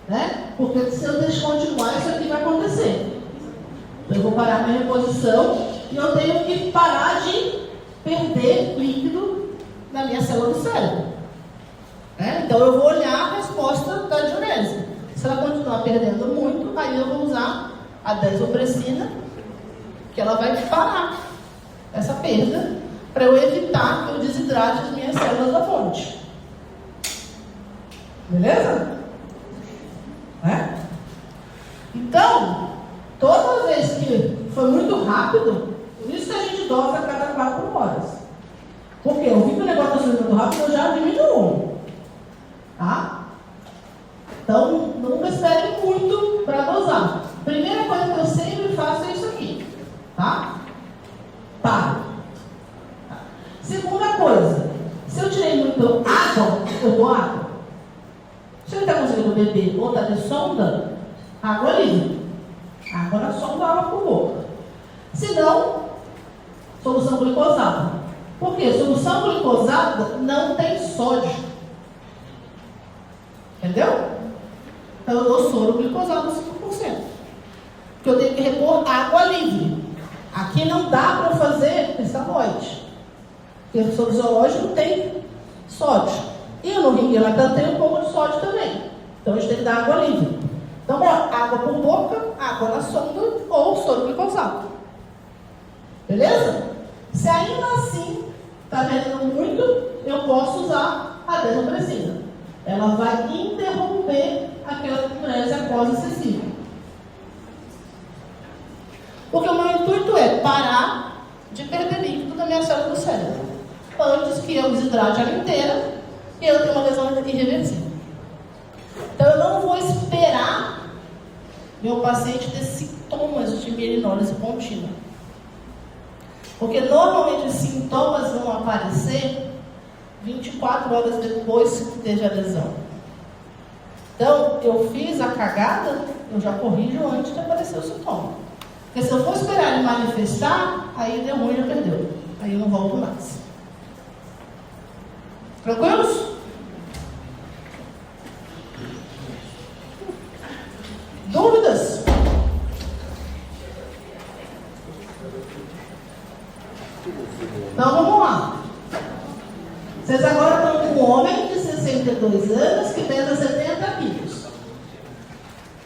Né? Porque se eu descontinuar, isso aqui vai acontecer. Então eu vou parar minha reposição e eu tenho que parar de perder líquido na minha célula do cérebro. Né? Então eu vou olhar a resposta da diurese. Se ela continuar perdendo muito, aí eu vou usar a desmopressina, que ela vai parar essa perda, para eu evitar que eu desidrate as minhas células da fonte. Beleza? Né? Então, toda vez que foi muito rápido, por isso que a gente dosa a cada 4 horas. Porque eu vi que o negócio está sendo muito rápido, eu já diminuo. Tá? Então, nunca espere muito para dosar. Primeira coisa que eu sempre faço é isso aqui. Tá? Para. Tá. Segunda coisa, se eu tirei muito água, eu dou água. Se ele está conseguindo beber ou está de sonda, água livre. Água na sonda, água por boca. Se não, solução glicosada. Por quê? Solução glicosada não tem sódio. Entendeu? Então eu dou soro glicosado 5%. Porque eu tenho que repor água livre. Aqui não dá para fazer cristalóide. Porque o soro fisiológico tem sódio. E no ringuelatano tem um pouco de sódio também. Então a gente tem que dar água livre. Então, água por boca, água na sonda ou soro glicosado. Beleza? Se ainda assim está perdendo muito, eu posso usar a desmopressina. Ela vai interromper aquela diurese aquosa excessiva. Porque o meu intuito é parar de perder líquido da minha célula do cérebro, antes que eu desidrate ela inteira e eu tenha uma lesão irreversível. Então eu não vou esperar meu paciente ter sintomas de mielinólise contínua. Porque normalmente os sintomas vão aparecer 24 horas depois que teve a lesão. Então, eu fiz a cagada, eu já corrijo antes de aparecer o sintoma. Porque se eu for esperar ele manifestar, aí deu ruim, já perdeu. Aí eu não volto mais. Tranquilos? Dúvidas? Então vamos lá. Vocês agora estão com um homem de 62 anos que pesa 70 quilos.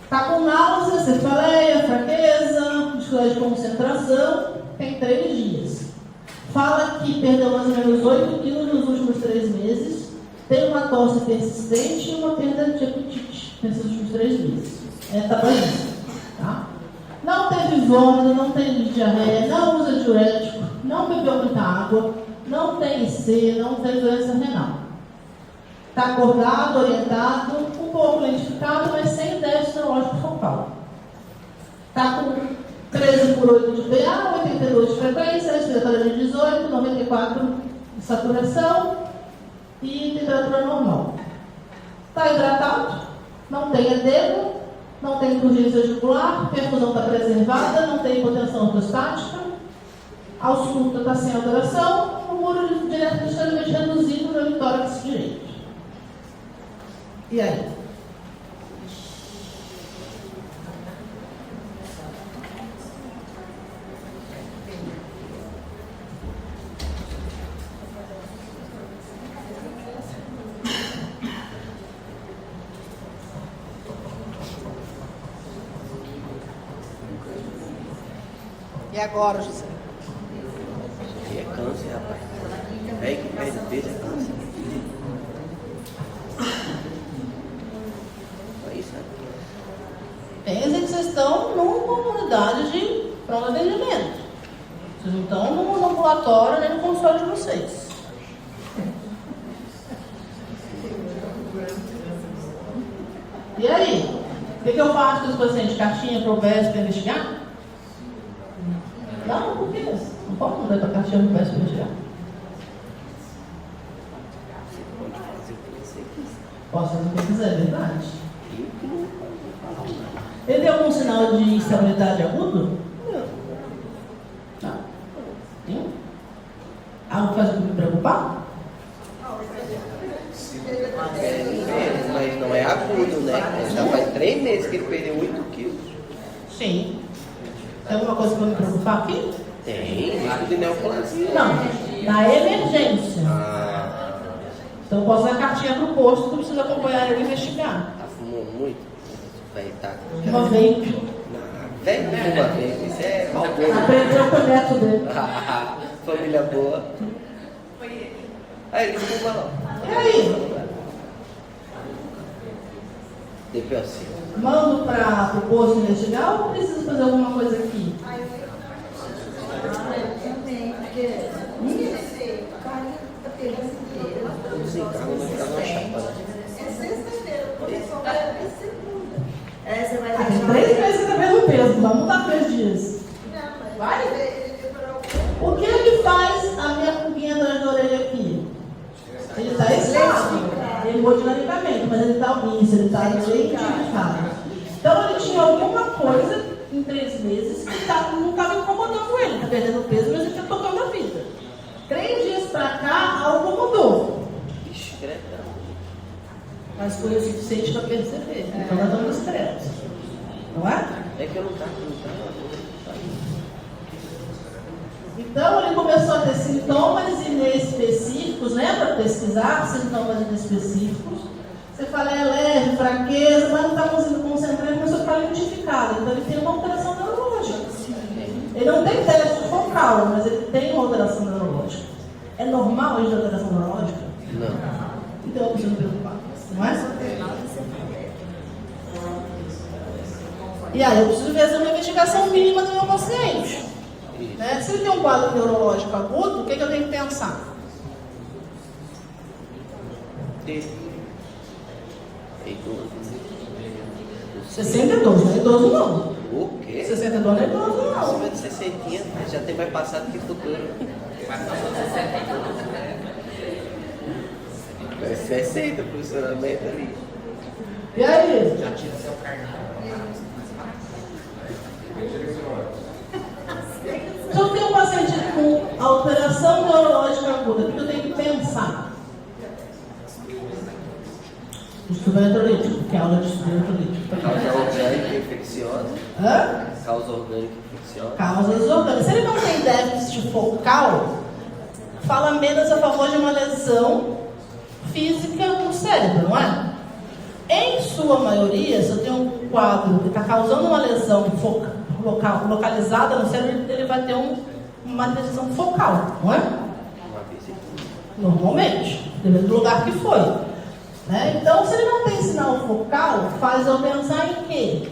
Está com náusea, cefaleia, fraqueza, dificuldade de concentração, tem 3 dias. Fala que perdeu mais ou menos 8 quilos nos últimos 3 meses, tem uma tosse persistente e uma perda de apetite nesses últimos 3 meses. É tabagismo, tá? Não teve vômito, não teve diarreia, não usa diurético, não bebeu muita água, não tem IC, não tem doença renal. Está acordado, orientado, um pouco lentificado, mas sem déficit neurológico focal. Está com 13 por 8 de PA, 82 de frequência, respiratória de 18, 94 de saturação e temperatura normal. Está hidratado, não tem edema, não tem urgência articular, perfusão está preservada, não tem hipotensão ortostática, a ausculta está sem alteração, o muro direto extremamente reduzido no tórax direito. E aí? E agora, José? E é câncer, rapaz. Velho que perde peso é câncer. É isso, né? Pensa que vocês estão numa unidade de pronto atendimento. Vocês não estão no ambulatório nem no consultório de vocês. E aí? O que eu faço com os pacientes? Cartinha para o BES para investigar? Não, por quê? Não pode mandar para cartinha para o BES para investigar? Posso fazer o que eu quiser, é verdade. Ele tem algum sinal de instabilidade agudo? Não. Tem? Algo que faz me preocupar? Mas não é agudo, né? Já faz 3 meses que ele perdeu 8 quilos. Sim. Tem alguma coisa para me preocupar aqui? Tem, risco de neoplasia. Não. Na emergência. Ah, Então eu posso dar cartinha para o posto que eu preciso acompanhar ele e investigar. tá fumando muito? Velho, tá. Uma vez. Velho não fuma vape, isso é maldoso. Aprendeu com o neto dele. Família boa. Aí ele fuma não. E aí? DPOC. Mando para o posto investigar ou preciso fazer alguma coisa aqui? Também, porque o cara está pegando inteiro. Os encargos não ficam na chapa. É sexta-feira, o pessoal vai ver segunda. Você vai Ah, tem 3 meses que tá vendo peso, vamos mudar 3 dias. Vai? O que ele faz a minha pulguinha atrás da orelha aqui? Ele está estável, hemodinamicamente, mas ele está omisso, ele está lentificado. Então ele tinha alguma coisa em 3 meses que não estava incomodando ele, está perdendo peso, mas ele está tocando a vida. 3 dias para cá, algo mudou. Ixi, credo. Mas foi o suficiente para perceber. Então nós estamos discretos. Não é? É que eu não tava. Então ele começou a ter sintomas inespecíficos, lembra? Pesquisar sintomas inespecíficos. Você fala, é leve, fraqueza, mas não está conseguindo concentrar, ele começou a ficar lentificado. Então ele tem uma alteração neurológica. Ele não tem déficit focal, mas ele tem uma alteração neurológica. É normal ele ter alteração neurológica? Não. Então eu preciso me preocupar, não é? E aí eu preciso fazer uma investigação mínima do meu paciente. Né? Se ele tem um quadro neurológico agudo, o que eu tenho que pensar? Idoso. 62, não é idoso não. O quê? 62 não é idoso não. Acima de 60, já tem mais passado que futuro. É 60 o posicionamento ali. E aí? Já tira seu carnal. Se eu tenho um paciente com alteração neurológica aguda, o que eu tenho que pensar? Estudo eletrolítico, que é aula de estudo eletrolítico. Causa orgânica infecciosa. Hã? Causa orgânica infecciosa. Causas orgânicas. Se ele não tem déficit focal, fala menos a favor de uma lesão física no cérebro, não é? Em sua maioria, se eu tenho um quadro que está causando uma lesão localizada no cérebro, ele vai ter uma lesão focal, não é? Uma vez. Normalmente, dependendo do lugar que foi. Né? Então, se ele não tem sinal focal, faz eu pensar em quê?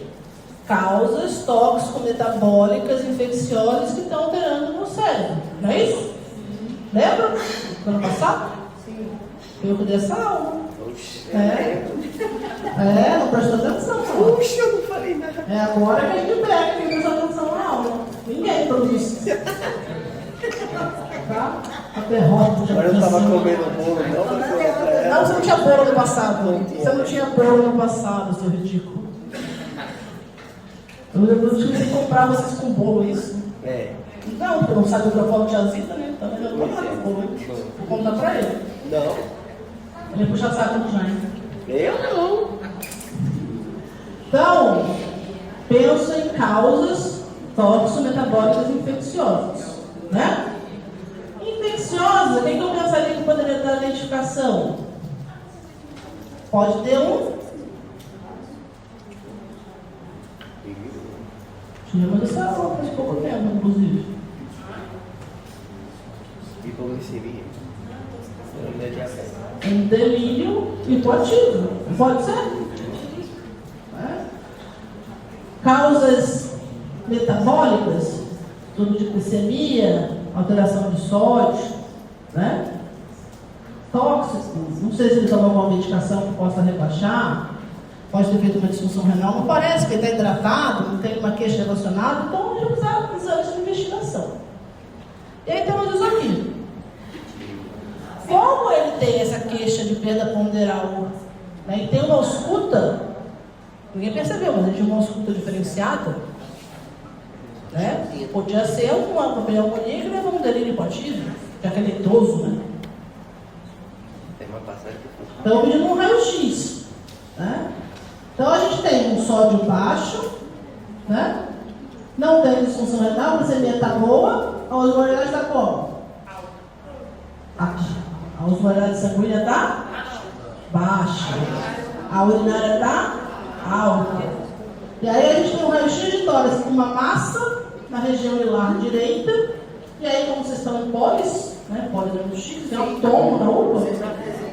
Causas tóxico-metabólicas infecciosas que estão alterando no cérebro. Não é isso? Lembra? Do ano passado? Sim. Eu que dei essa aula. Oxi. Não prestou atenção. Oxi, eu não falei nada. É agora que a gente pega quem prestou atenção na aula. Ninguém produz. Tá? A derrota. Agora eu tava comendo bolo, não, Não, você não tinha bolo no passado. Você não tinha bolo no passado, seu ridículo. Eu tive que comprar vocês com bolo, isso. É. Não, porque não sabe o que eu falo de azita, né? Então eu vou comprar com bolo. Vou contar pra ele. Não. Ele puxa saco do Jaime. Eu não. Então, penso em causas tóxico-metabólicas infecciosas. Né? Infecciosa, o que eu pensaria que poderia dar identificação? Pode ter um. Deixa Tínhamos essa aula faz pouco tempo, inclusive. Hipoglicemia. Ainda é diabetes. Um delírio hipoativo. Pode ser? É? Causas metabólicas, tudo de glicemia, alteração de sódio, né? Tóxicos, não sei se ele toma alguma medicação que possa rebaixar, pode ter feito uma disfunção renal, não parece que ele está hidratado, não tem uma queixa relacionada, então a gente precisa de exames de investigação. E aí temos isso aqui. Como ele tem essa queixa de perda ponderal, né, e tem uma ausculta, ninguém percebeu, mas ele tinha uma ausculta diferenciada, né? Podia ser uma pneumonia que levou um delírio hipoativo, já que ele é idoso, né? Tem uma passagem que Então, pedindo um raio-x, né? Então, a gente tem um sódio baixo, né? Não tem disfunção renal, a glicemia está boa, a osmolaridade está como? Aqui. A osmolaridade sanguínea está baixa. A urinária está alta. E aí a gente tem um raio-x de tórax com uma massa na região hilar direita. E aí, como vocês estão em polis, né? Polineurocix, tem um tomo na UPA.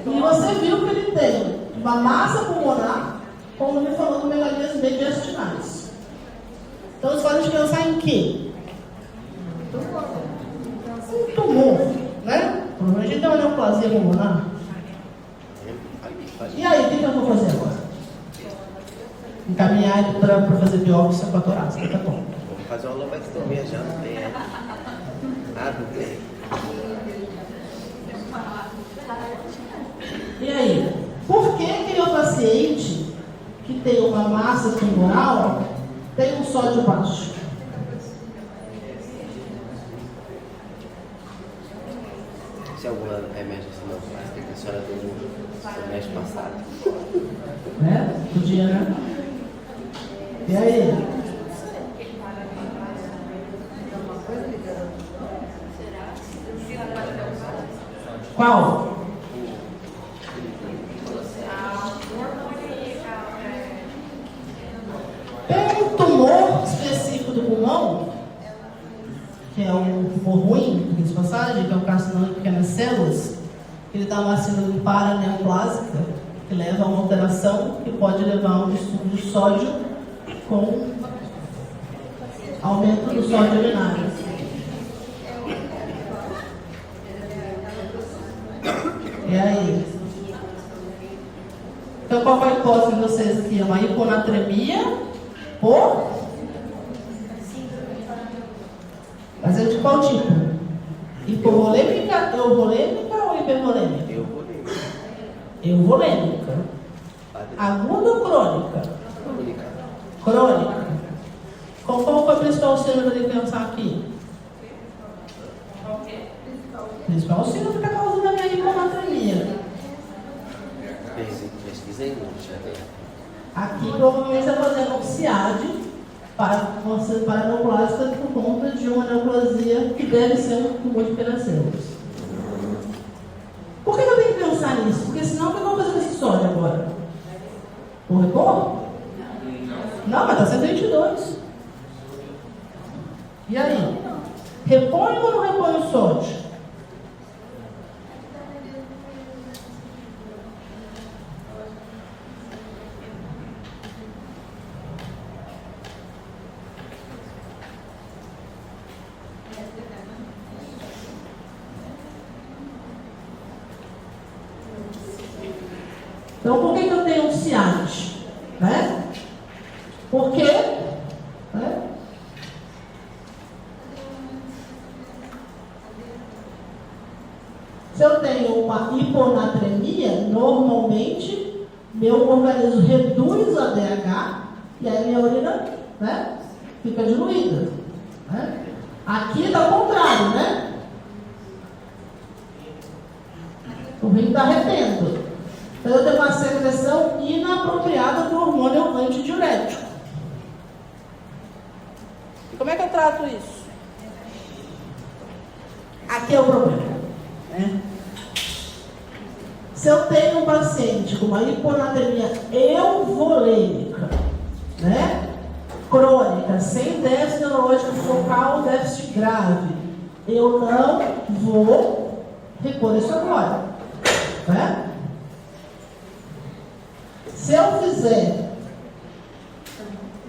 E você viu que ele tem uma massa pulmonar, como ele falou, megalias mediastinais. Então, isso pode pensar em quê? Um tumor, né? Provavelmente a gente tem uma neoplasia pulmonar. E aí, o que eu vou fazer agora? Encaminhar ele para fazer biópsia com a torácica, tá bom? vamos fazer uma lobectomia já, não tem. Ah, não tem. E aí, por que aquele paciente que tem uma massa tumoral tem um sódio baixo? Se alguma emergência não plástica que a senhora deu no mês passado. Né? Podia, né? E aí? Qual? Tem um tumor específico do pulmão, que é um tumor ruim, de passagem, que é um carcinoma de pequenas células, que ele dá uma síndrome paraneoplásica, que leva a uma alteração que pode levar a um distúrbio de sódio com aumento do sódio urinário. E aí? Então, qual é a hipótese de vocês aqui? É uma hiponatremia por... Mas é de qual tipo? Hipovolêmica, euvolêmica ou hipervolêmica? Euvolêmica. Aguda ou crônica? Crônica. Qual foi a principal síndrome que pensar aqui? Principal síndrome que está causando a minha hiponatremia. Pesquisei muito, já tem. Aqui provavelmente está fazendo um CIAD para neoplásica por conta de uma neoplasia que deve ser um tumor de pequenas células. Por que eu tenho que pensar nisso? Porque senão o que eu vou fazer com esse sódio agora? Vou repor? Não, mas está 122. E aí? Repõe ou não repõe o sódio? Então, por que eu tenho um CIAD? Né? Porque, né? Se eu tenho uma hiponatremia, normalmente meu organismo reduz a DH e aí minha urina, né, fica diluída. Né? Aqui está o contrário, né? O rim está retendo. Então eu tenho uma secreção inapropriada do hormônio antidiurético. E como é que eu trato isso? Aqui é o problema. Né? Se eu tenho um paciente com uma hiponatremia euvolêmica, né? crônica, sem déficit neurológico focal, déficit grave, eu não vou repor isso agora. Né? Se eu fizer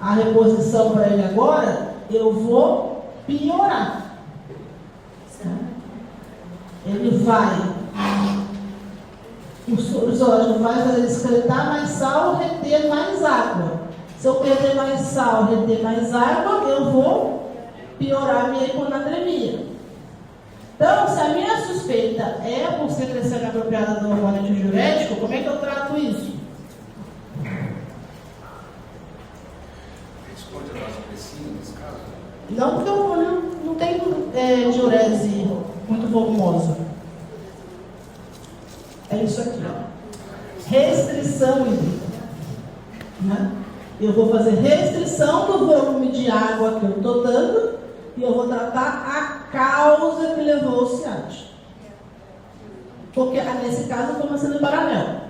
a reposição para ele agora, eu vou piorar. Ele vai, o fisiológico vai fazer ele excretar mais sal, reter mais água. Se eu perder mais sal, reter mais água, eu vou piorar a minha hiponatremia. Então, se a minha suspeita é por secreção inapropriada do hormônio antidiurético, como é que eu trato isso? Responde a nossa pressão nesse caso? Não, porque o hormônio não tem diurese muito volumosa. É isso aqui, ó. Restrição hídrica. Né? Eu vou fazer restrição do volume de água que eu estou dando e eu vou tratar a causa que levou ao ciático. Porque nesse caso foi uma síndrome de Paranel.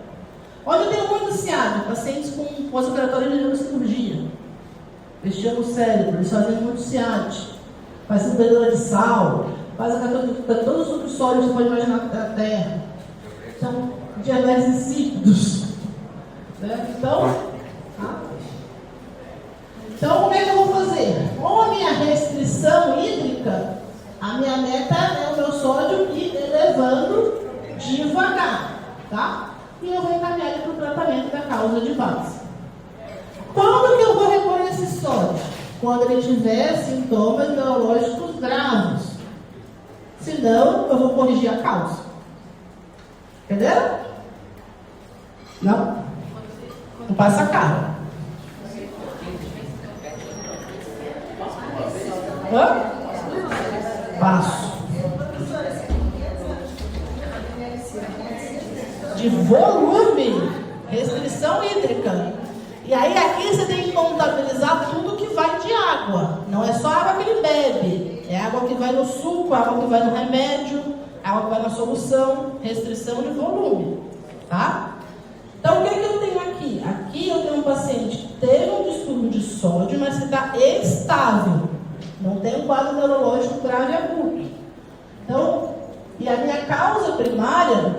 Onde eu tenho muito ciático, pacientes com pós-operatório de neurocirurgia. Mexendo o cérebro, eles fazem muito ciático, fazem perdedora de sal, fazem todos os subsólios que você pode imaginar da terra. São diabetes insípidos. Né? Então, como é que eu vou fazer? Com a minha restrição hídrica, a minha meta é o meu sódio ir elevando devagar, tá? E eu vou encaminhar ele para o tratamento da causa de base. Quando que eu vou repor esse sódio? Quando ele tiver sintomas neurológicos graves. Senão, eu vou corrigir a causa. Entenderam? Não? Não passa a cara. Hã? Passo. De volume, restrição hídrica. E aí aqui você tem que contabilizar tudo que vai de água. Não é só água que ele bebe. É água que vai no suco, água que vai no remédio, água que vai na solução, restrição de volume. Tá? Então o que eu tenho aqui? Aqui eu tenho um paciente que teve um distúrbio de sódio, mas que está estável. Não tem um quadro neurológico grave agudo. Então, e a minha causa primária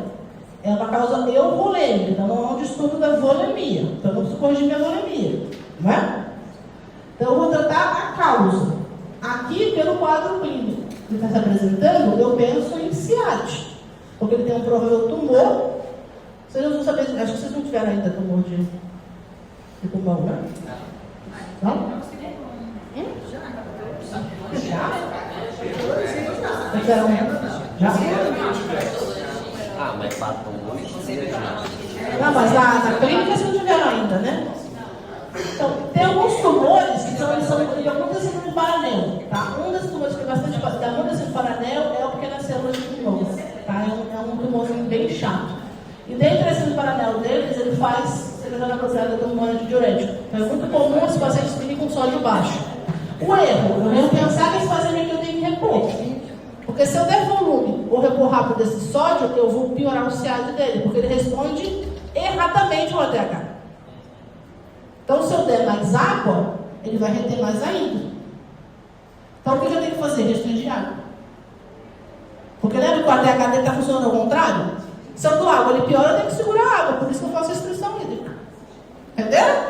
é uma causa euvolêmica, então não é um distúrbio da volemia. Então eu não preciso corrigir minha volemia. Não é? Então eu vou tratar a causa. Aqui, pelo quadro clínico que está se apresentando, eu penso em ciático. Porque ele tem um provável tumor. Vocês não sabem, acho que vocês não tiveram ainda tumor de pulmão, né? Não? Já? Ah, mas para tumor sempre já. Não, mas na clínica vocês não tiveram ainda, né? Então, tem alguns tumores que são de algum síndrome de Paranel, tá? Um desses tumores que é bastante da síndrome de Paranel é o pequenas células de pulmão, tá? É um tumorzinho bem chato. E dentro desse Paranel deles, ele faz secreção apropriada do hormônio antidiurético. Então, é muito comum os pacientes virem com sódio baixo. O erro é eu pensar que esse paciente aqui eu tenho que repor. Porque se eu der volume ou repor rápido desse sódio, eu vou piorar o CIAD dele, porque ele responde erradamente ao ADH. Então, se eu der mais água, ele vai reter mais ainda. Então, o que eu tenho que fazer? Restringir água. Porque lembra que o ADH dele está funcionando ao contrário? Se eu dou água, ele piora, eu tenho que segurar a água. Por isso que eu faço restrição hídrica. Entenderam?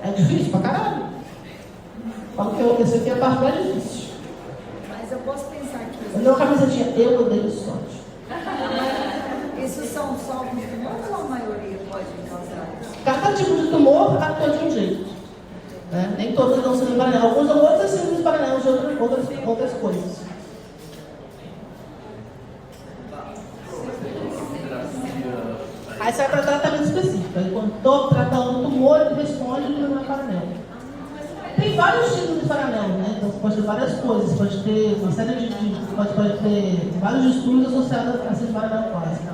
É difícil pra caralho. Porque esse aqui é a parte mais difícil. Mas eu posso pensar que Eu dei uma camisetinha, eu odeio sódio. isso são só alguns tumores ou a maioria pode causar isso? Cada tipo de tumor atua de um jeito. Né? Nem todos dão síndrome de Paranel. Alguns dão outras síndromes de Paranel de outras coisas. Aí você vai para tratamento específico. Aí quando estou tratando o tumor, ele responde no meu Paranel. Tem vários tipos de Paranel, né? Então pode ter várias coisas. Pode ter uma série de pode ter vários distúrbios associados a essa Paranel clássica.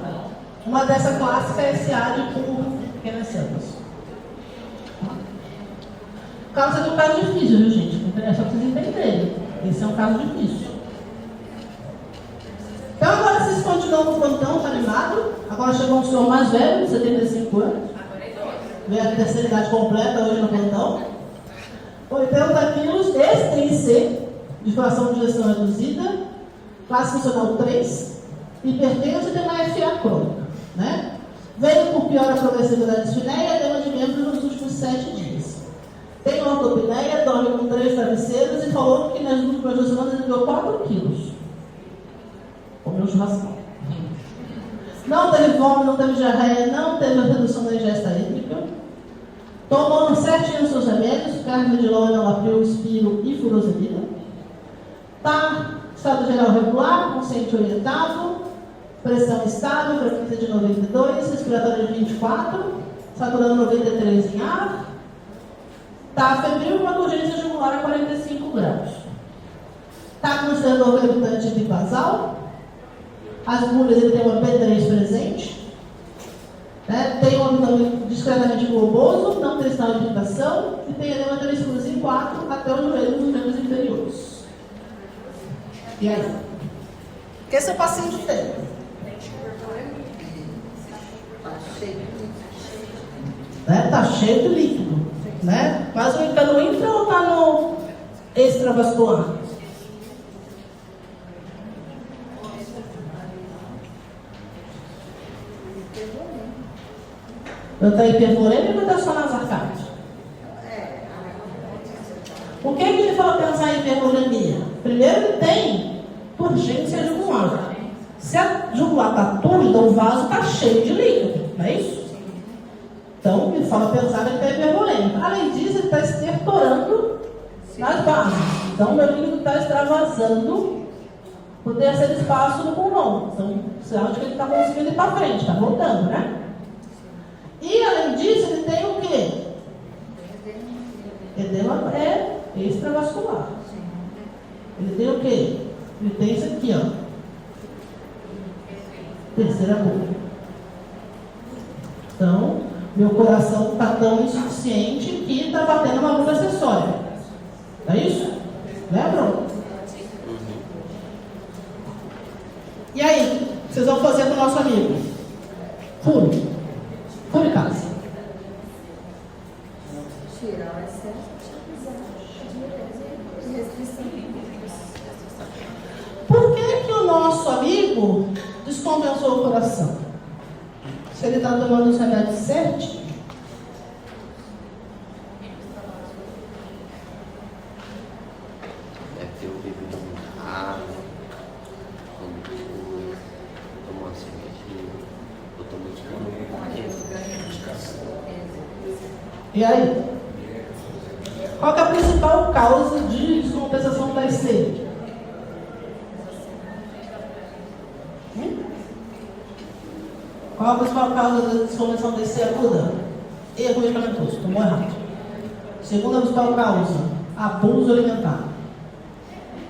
Uma dessa clássica é SIAD por pequenas células. O caso aqui é um caso difícil, viu, gente? É só para vocês entenderem. Esse é um caso difícil. Então agora vocês continuam no plantão, tá animado? Agora chegou um senhor mais velho, 75 anos. Agora é idoso. Veio a terceira idade completa hoje no plantão. 80 quilos, esse tem que ser de fração de digestão reduzida, classe funcional 3, hipertenso e tem uma FA crônica, né? Veio por piora progressiva da dispneia, edema de membros nos últimos 7 dias. Tem ortopneia, dorme com 3 travesseiros e falou que nas últimas 2 semanas ele deu 4 quilos. Comeu churrascão. Não teve fome, não teve diarreia, não teve redução da ingesta hídrica. Tomou certinho os seus remédios, carvedilol, enalapril, espiro e furosemida. Tá, estado geral regular, consciente orientado, pressão estável, frequência de 92, respiratório de 24, saturando 93 em ar. Tá febril com uma urgência jugular a 45 graus. Tá com um estendor gravitante bipasal. As bulhas, ele tem uma B3 presente. Né? Tem um abdômen discretamente globoso, não tem sinal de irritação. E tem edema 3 cruz em 4 até o joelho nos membros inferiores. E aí? O que esse paciente tem? Tá cheio de líquido. Né? Mas está no infra ou está no extravascular? Está hipervolêmico ou está só nas arcádias? Por que ele fala pensar em hipervolemia? Primeiro, ele tem urgência jugular. Se a jugular está túrgida, o vaso está cheio de líquido, não é isso? Então, ele fala pensar que ele está hipervolêmico. Além disso, ele está estertorando nas bases. Então, o meu líquido está extravasando por terceiro espaço no pulmão. Então, sinal de que ele está conseguindo ir para frente, está voltando, né? E, além disso, ele tem o quê? Edema é extravascular. Ele tem o quê? Ele tem isso aqui, ó. Terceira bolha. Então, meu coração está tão insuficiente que está batendo uma bolha acessória. É isso? Lembram? E aí? Vocês vão fazer com o nosso amigo? Furo. Furicase. Tirar o excesso de restrição. Por que o nosso amigo descompensou o coração? Se ele está tomando os remédios certos, Deve ter bebido muita água, tomou uma cervejinha, botou muito e aí? Qual que é a principal causa de descompensação da IC? Qual a principal causa da descompensação da IC aguda? Erro medicamentoso, tomou errado. Segunda principal causa, abuso alimentar.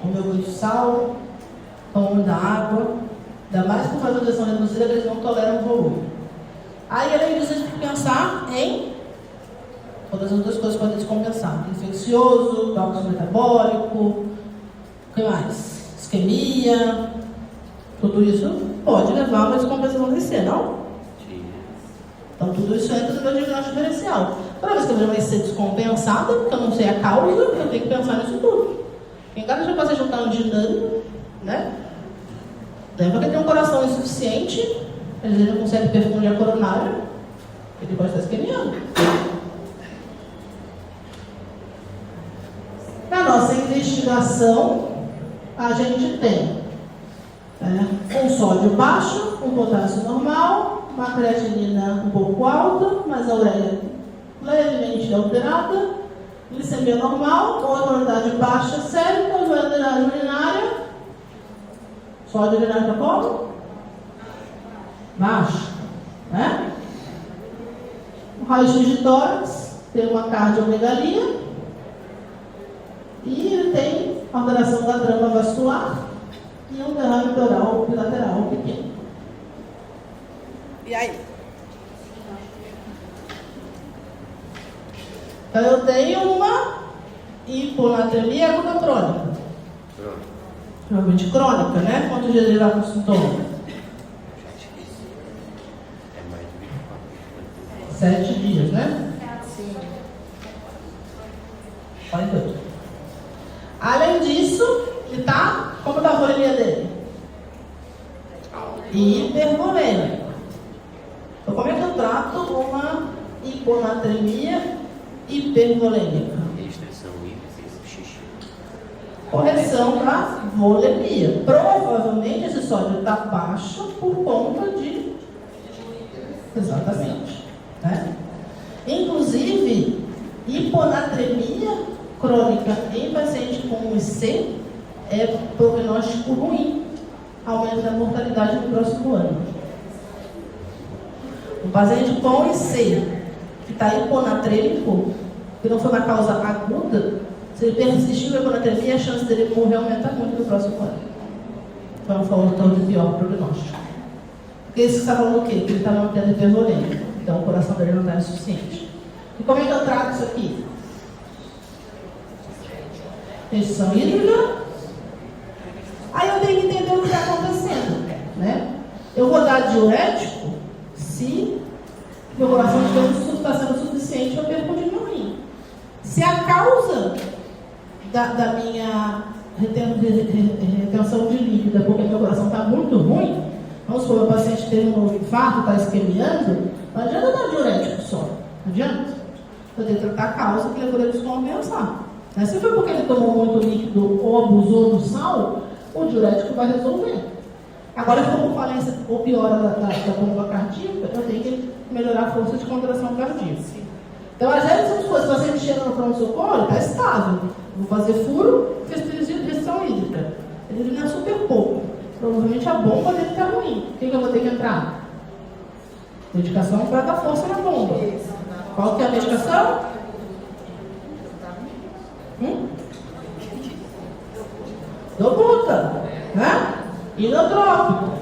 Comeu muito sal, tomou muita água, ainda mais por fazer a digestão reduzida, eles não toleram o volume. Aí, além disso, a gente tem que pensar em todas as outras coisas podem descompensar. Infeccioso, tóxico metabólico, o que mais? Isquemia, tudo isso pode levar a uma descompensação da IC, não? Então, tudo isso entra no meu diagnóstico diferencial. Toda vez que a minha vai ser descompensada, porque eu não sei a causa, eu tenho que pensar nisso tudo. Em cada vez que o paciente está anginando, né? Lembra que ele tem um coração insuficiente, ele não consegue perfundir a coronária, ele pode estar isquemiando. Na nossa investigação, a gente tem um sódio baixo, um potássio normal, uma creatinina um pouco alta, mas a ureia levemente alterada, glicemia normal, osmolaridade baixa sérica, osmolaridade urinária, sódio urinário está como? Baixo, né? O raio-x de tórax tem uma cardiomegalia e ele tem alteração da trama vascular e um derrame pleural bilateral pequeno. E aí? Então eu tenho uma hiponatremia aguda crônica. Provavelmente crônica, né? Quantos dias geral com sintoma? 7 dias, né? Sim. 48. Além disso, ele tá, como está a volemia dele? Hipervolêmico. Então, como é que eu trato uma hiponatremia hipervolêmica? Restrição hídrica, xixi. Correção para volemia. Provavelmente esse sódio está baixo por conta de... Exatamente. Né? Inclusive, hiponatremia crônica em paciente com IC é prognóstico ruim, aumento da mortalidade no próximo ano. Um paciente com IC que está hiponatrêmico, que não foi uma causa aguda, se ele persistir com a hiponatremia, a chance dele morrer aumenta muito no próximo ano. Então, é um fator de pior prognóstico. Porque esse está falando o quê? Que ele está mantendo hipervolêmico. Então, o coração dele não está insuficiente. E como é que eu trato isso aqui? Restrição hídrica. Aí eu tenho que entender o que está acontecendo, né? Eu vou dar diurético se meu coração está sendo suficiente para perfundir meu rim. Se a causa da minha retenção de líquido é porque meu coração está muito ruim, vamos supor, o paciente teve um novo infarto, está isquemiando, não adianta eu dar diurético só, não adianta. Eu tenho que tratar a causa que levou ele a descompensar. Se foi porque ele tomou muito líquido ou abusou do sal, o diurético vai resolver. Agora, se for uma falência ou piora da bomba cardíaca, eu tenho que melhorar a força de contração cardíaca. Então, às vezes, essas coisas, se você chega no pronto-socorro, está estável. Vou fazer furo, restrição hídrica. Ele não é super pouco. Provavelmente a bomba dele está ruim. O que eu vou ter que entrar? Medicação para dar força na bomba. Qual que é a medicação? Dobuta, né? Inotrópico.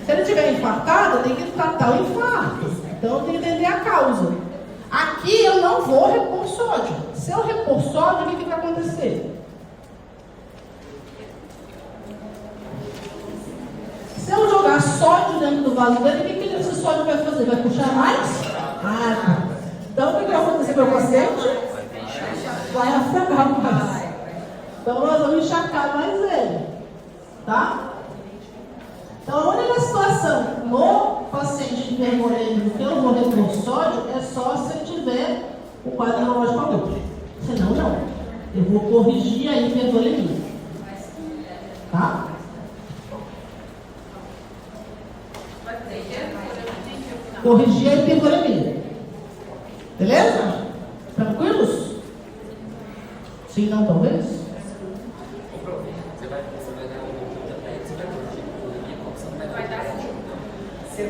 Se ele estiver infartado, tem que tratar o infarto. Então eu tenho que entender a causa. Aqui eu não vou repor sódio. Se eu repor sódio, o que vai acontecer? Se eu jogar sódio dentro do vaso dele, o que esse sódio vai fazer? Vai puxar mais? Então o que vai acontecer com o paciente? Vai afogar mais. Então nós vamos encharcar mais ele. Tá? Então a única situação no paciente hipervolêmico que eu vou repor sódio é só se ele tiver o quadro neurológico agudo. Senão não. Eu vou corrigir a hipervolemia. Tá? Corrigir a hipervolemia. Beleza? Tranquilos? Sim, não, talvez?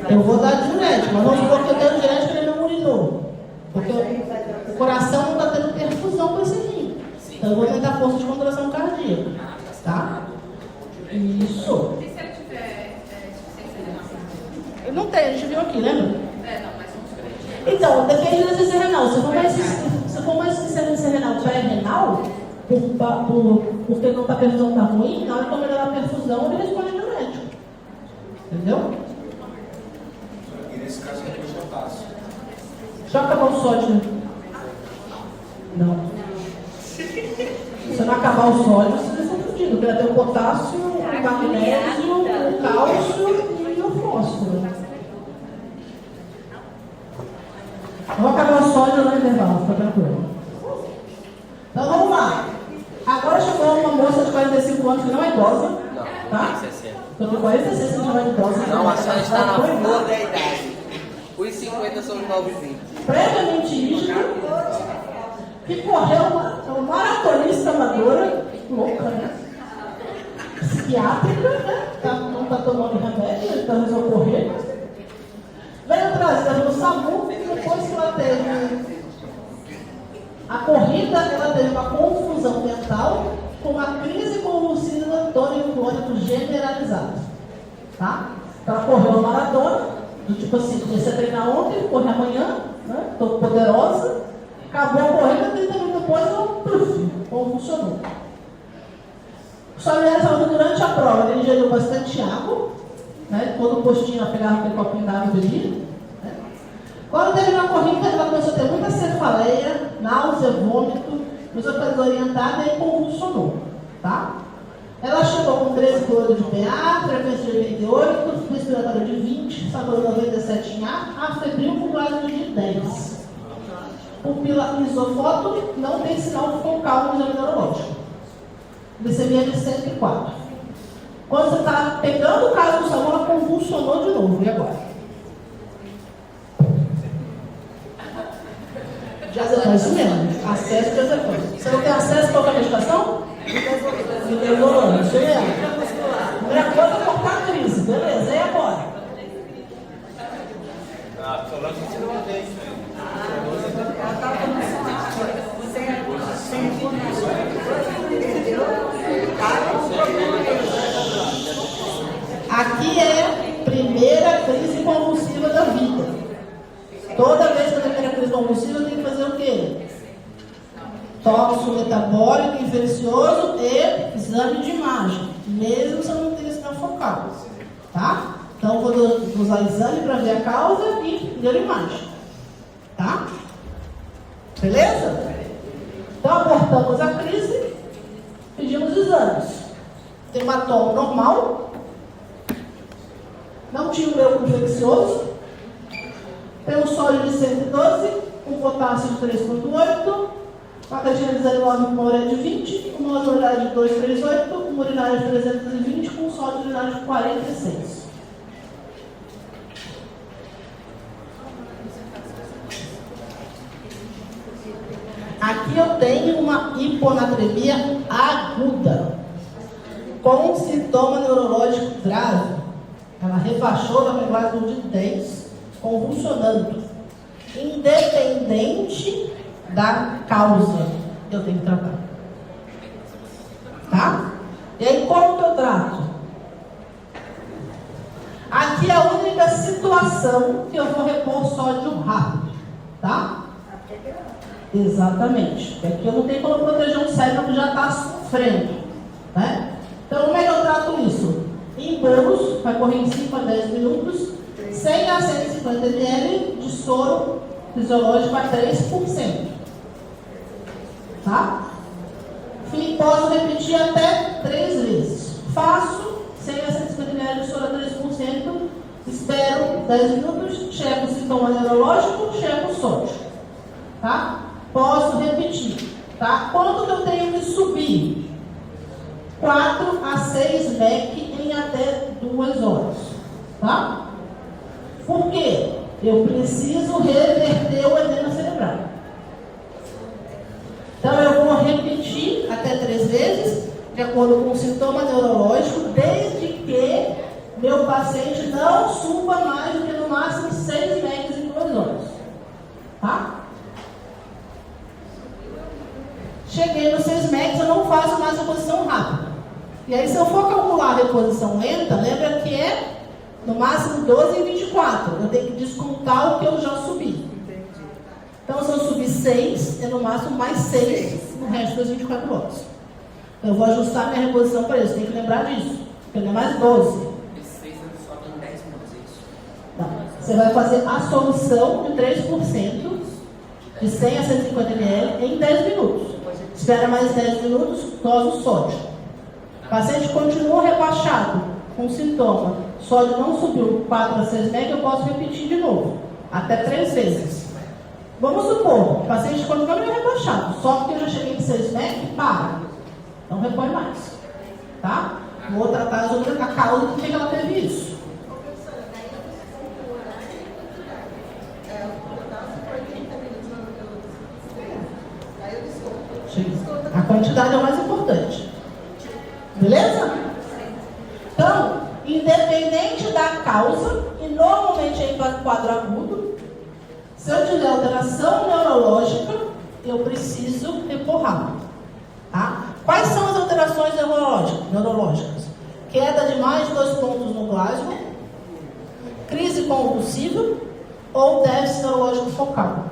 Eu vou dar diurético, mas vamos supor que eu tenho diurético e ele não urinou. Porque o coração não está tendo perfusão com esse rim. Então eu vou aumentar a força de contração cardíaca. Tá? Isso. E se ele tiver insuficiência renal? Não tem, a gente viu aqui, lembra? Não, mas vamos ver. Então, depende da insuficiência renal. Se for uma insuficiência renal pré-renal, porque não está a perfusão está ruim, na hora que eu melhorar a perfusão, ele responde diurético. Entendeu? E nesse caso é o potássio. Já acabou o sódio? Não. Se não acabar o sódio, vocês estão fodidos. Porque vai ter o potássio, o magnésio, o cálcio e o fósforo. Eu vou acabar o sódio no intervalo, fica tranquilo. Então vamos lá. Agora chegou uma moça de 45 anos que não é idosa. Não, Tá? tem 60. Eu tenho 46 anos, não é idosa. Não, a senhora está na flor da idade. Os 50 são os novos 20. Previamente rígido, que correu uma maratonista amadora, louca, né? Psiquiátrica, né? Não está tomando remédio, então resolveu correr. Veio trazida no SAMU, depois que ela teve a corrida, ela teve uma confusão mental com uma crise convulsiva tônico-clônico generalizada. Tá? Então ela correu uma maratona, do tipo assim, comecei a treinar ontem, corri amanhã, né? Estou poderosa, acabou a corrida, 30 minutos depois ela convulsionou. Os familiares falaram que durante a prova ele ingeriu bastante água, né? Todo postinho ela pegava aquele copinho d'água e bebia. Né? Quando terminou a corrida, ela começou a ter muita cefaleia, náusea, vômito, começou a ficar desorientada e convulsionou, tá? Ela chegou com 13,8 de PA, frequência de 88, respiratório de 20, saturação 97 em ar, febril com plasma de 10. Pupila isofoto, não tem sinal focal no exame neurológico. Glicemia de 104. Quando você está pegando o caso do salão, ela convulsionou de novo. E agora? Diazepam, isso mesmo. Acesso de diazepam. Você não tem acesso a qualquer medicação? Minebolona, isso mesmo. Primeira coisa é cortar a crise. Beleza, e agora? Solange tirou uma vez, né? Ela estava sem Aqui é a primeira crise convulsiva da vida. Toda vez que eu tenho primeira crise convulsiva, eu tenho que fazer o quê? Tóxico, metabólico, infeccioso e exame de imagem, mesmo se eu não tenho sinal focal. Tá? Então, vou usar exame para ver a causa e neuroimagem. Tá? Beleza? Então, abortamos a crise, pedimos exames. Hematoma normal, não tinha um leuco infeccioso, tem um sódio de 112, um potássio de 3,8, uma creatina de 0,9 com uma ureia de 20, uma osmolaridade de 2,38, uma urinária de 320 com um sódio urinário de 46. Aqui eu tenho uma hiponatremia aguda, com sintoma neurológico grave. Ela rebaixou da magnitude de 10, convulsionando. Independente da causa, eu tenho que tratar. Tá? E aí, como que eu trato? Aqui é a única situação que eu vou repor sódio rápido. Tá? Exatamente. Porque aqui eu não tenho como proteger um cérebro que já está sofrendo. Né? Então, como é que eu trato isso? Em bolos, vai correr em 5 a 10 minutos, 100 a 150 ml de soro fisiológico a 3%. Tá? E posso repetir até 3 vezes. Faço 100 a 150 ml de soro a 3%, espero 10 minutos, checo o sintoma neurológico, checo o sódio. Tá? Posso repetir. Tá? Quanto que eu tenho que subir? 4 a 6 MEC em até 2 horas. Tá? Por quê? Eu preciso reverter o edema cerebral. Então eu vou repetir até 3 vezes, de acordo com o sintoma neurológico, desde que meu paciente não suba mais do que no máximo 6 MECs em 2 horas. Tá? Cheguei nos 6 MECs, eu não faço mais reposição rápida. E aí, se eu for calcular a reposição lenta, lembra que é no máximo 12 e 24. Eu tenho que descontar o que eu já subi. Então, se eu subir 6, é no máximo mais 6 no resto das 24 horas. Eu vou ajustar minha reposição para isso. Tem que lembrar disso. Porque não é mais 12. Esse 6 só tem 10 minutos, é isso? Não. Você vai fazer a solução de 3% de 100 a 150 ml em 10 minutos. Espera mais 10 minutos, dose o sódio. O paciente continua rebaixado com sintoma. Sódio não subiu 4 a 6 mg, eu posso repetir de novo. Até 3 vezes. Vamos supor, o paciente continua meio rebaixado. Só porque eu já cheguei em 6 mg, para. Não repõe mais. Tá? Vou tratar a causa do que ela teve isso. A quantidade é o mais importante. Beleza? Então, independente da causa, e normalmente é em quadro agudo, se eu tiver alteração neurológica, eu preciso repor rápido. Tá? Quais são as alterações neurológicas? Queda de mais de 2 pontos no plasma, crise convulsiva ou déficit neurológico focal.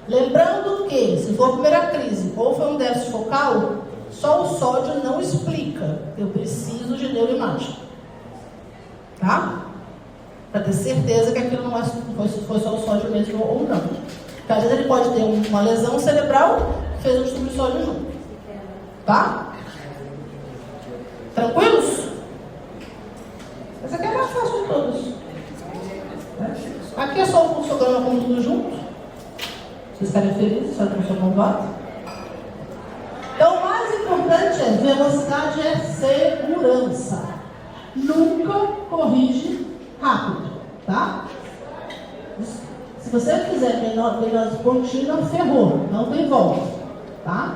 Lembrando que, se for a primeira crise ou foi um déficit focal, só o sódio não explica. Eu preciso de neuroimagem. Tá? Para ter certeza que aquilo não foi só o sódio mesmo ou não. Porque às vezes ele pode ter uma lesão cerebral fez um estudo de sódio junto. Tá? Tranquilos? Essa aqui é a mais fácil de todos. Aqui é só o fluxograma com tudo junto. Vocês ficarem felizes, só que eu sou pontuado. Então, o mais importante é velocidade é segurança. Nunca corrige rápido, tá? Se você fizer velocidade contínua, ferrou, não tem volta, tá?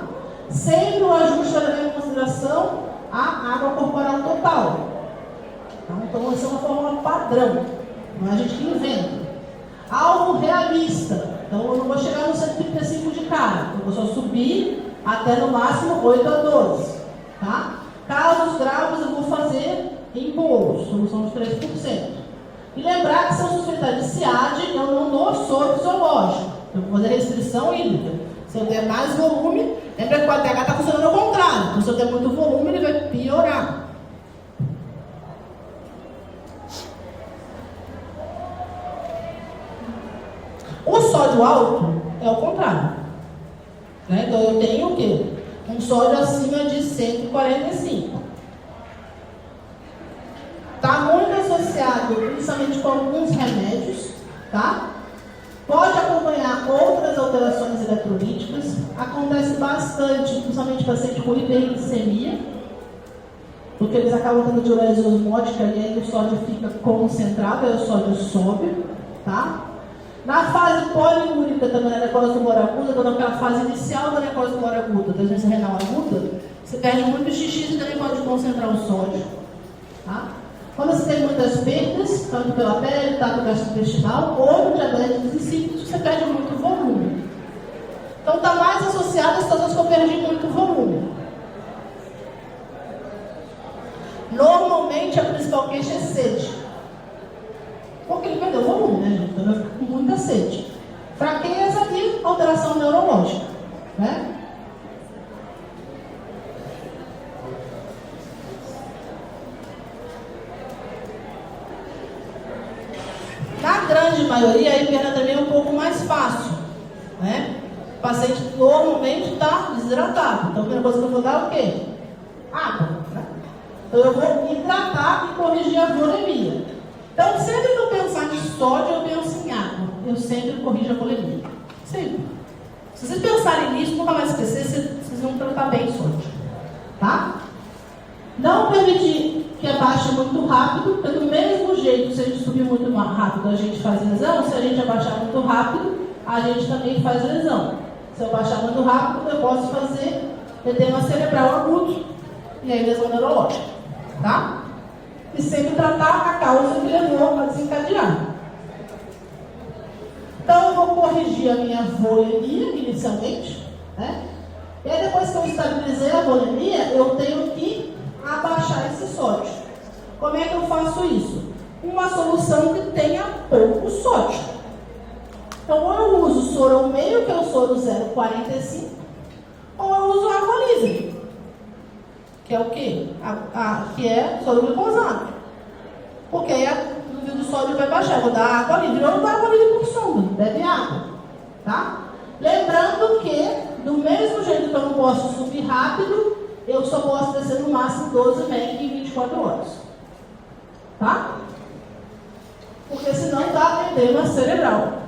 Sempre o ajuste vai levar em consideração a água corporal total. Então, essa é uma fórmula padrão, não é a gente que inventa. Algo realista. Então, eu não vou chegar no 135 de cara, eu vou só subir até no máximo 8 a 12. Tá? Casos graves eu vou fazer em bolos, solução de 3%. E lembrar que se eu suspeitar de SIAD, eu não dou soro fisiológico. Eu vou fazer restrição hídrica. Se eu der mais volume, lembra que o ATH está funcionando ao contrário. Então, se eu der muito volume, ele vai piorar. O sódio alto é o contrário. Né? Então, eu tenho o quê? Um sódio acima de 145. Está muito associado, principalmente com alguns remédios, tá? Pode acompanhar outras alterações eletrolíticas. Acontece bastante, principalmente paciente com hiperglicemia, porque eles acabam tendo diurese osmótica e aí o sódio fica concentrado, aí o sódio sobe, tá? Na fase poliúrica também, na necrose tumor aguda, então naquela fase inicial da necrose tumor aguda, da doença renal aguda, você perde muito xixi e também pode concentrar o sódio, tá? Quando você tem muitas perdas, tanto pela pele, tanto gastrointestinal, ou no diabetes insípidos, você perde muito volume. Então está mais associado às situações que eu perdi muito volume. Normalmente a principal queixa é sede. Porque ele perdeu volume, né, gente? Então vai ficar com muita sede. Fraqueza e alteração neurológica, né? Na grande maioria, a hipernatremia é um pouco mais fácil, né? O paciente normalmente está desidratado. Então, a primeira coisa que eu vou dar é o quê? Água, né? Então, eu vou hidratar e corrigir a volemia. Então, sempre que eu pensar em sódio, eu penso em água. Eu sempre corrijo a volemia. Sempre. Se vocês pensarem nisso, nunca mais esquecer, vocês vão tratar bem o sódio. Tá? Não permitir que abaixe muito rápido, porque do mesmo jeito, se a gente subir muito rápido, a gente faz lesão. Se a gente abaixar muito rápido, a gente também faz lesão. Se eu abaixar muito rápido, eu posso fazer edema cerebral agudo e aí lesão neurológica. Tá? E sempre tratar a causa que levou a desencadear. Então, eu vou corrigir a minha volemia inicialmente, né? E aí, depois que eu estabilizei a volemia, eu tenho que abaixar esse sódio. Como é que eu faço isso? Uma solução que tenha pouco sódio. Então, ou eu uso soro ao meio, que é o soro 0,45, ou eu uso água livre, que é o quê? Que é soro glicosado. Porque aí o nível do sódio vai baixar. Eu vou dar água livre. Eu não dou água livre por sonda, bebe água. Tá? Lembrando que, do mesmo jeito que eu não posso subir rápido, eu só posso descer no máximo 12 mg em 24 horas. Tá? Porque senão dá edema cerebral.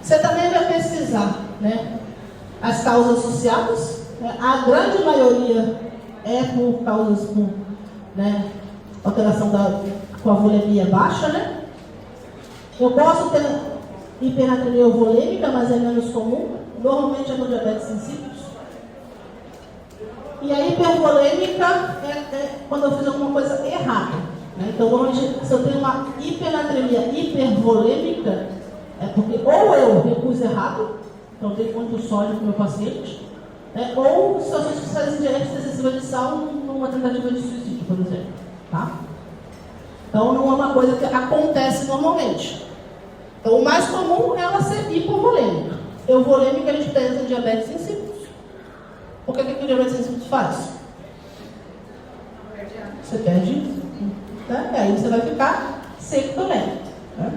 Você também vai pesquisar, né, as causas associadas. Né? A grande maioria é por causas com, né, alteração com a volemia baixa, né? Eu posso ter hipernatremia volêmica, mas é menos comum. Normalmente é no diabetes insípidos. E a hipervolêmica é quando eu fiz alguma coisa errada. Né? Então, normalmente, se eu tenho uma hipernatremia hipervolêmica, é porque ou eu recuso errado, então eu dei muito sódio para o meu paciente, né? Ou situações que fazem ingerência excessiva de sal numa tentativa de suicídio, por exemplo. Tá? Então não é uma coisa que acontece normalmente. Então o mais comum é ela ser hipovolêmica. Euvolêmica a gente pensa em diabetes insípidos. Porque o que o diabetes insípidos faz? você perde, né? E aí você vai ficar seco também. Né?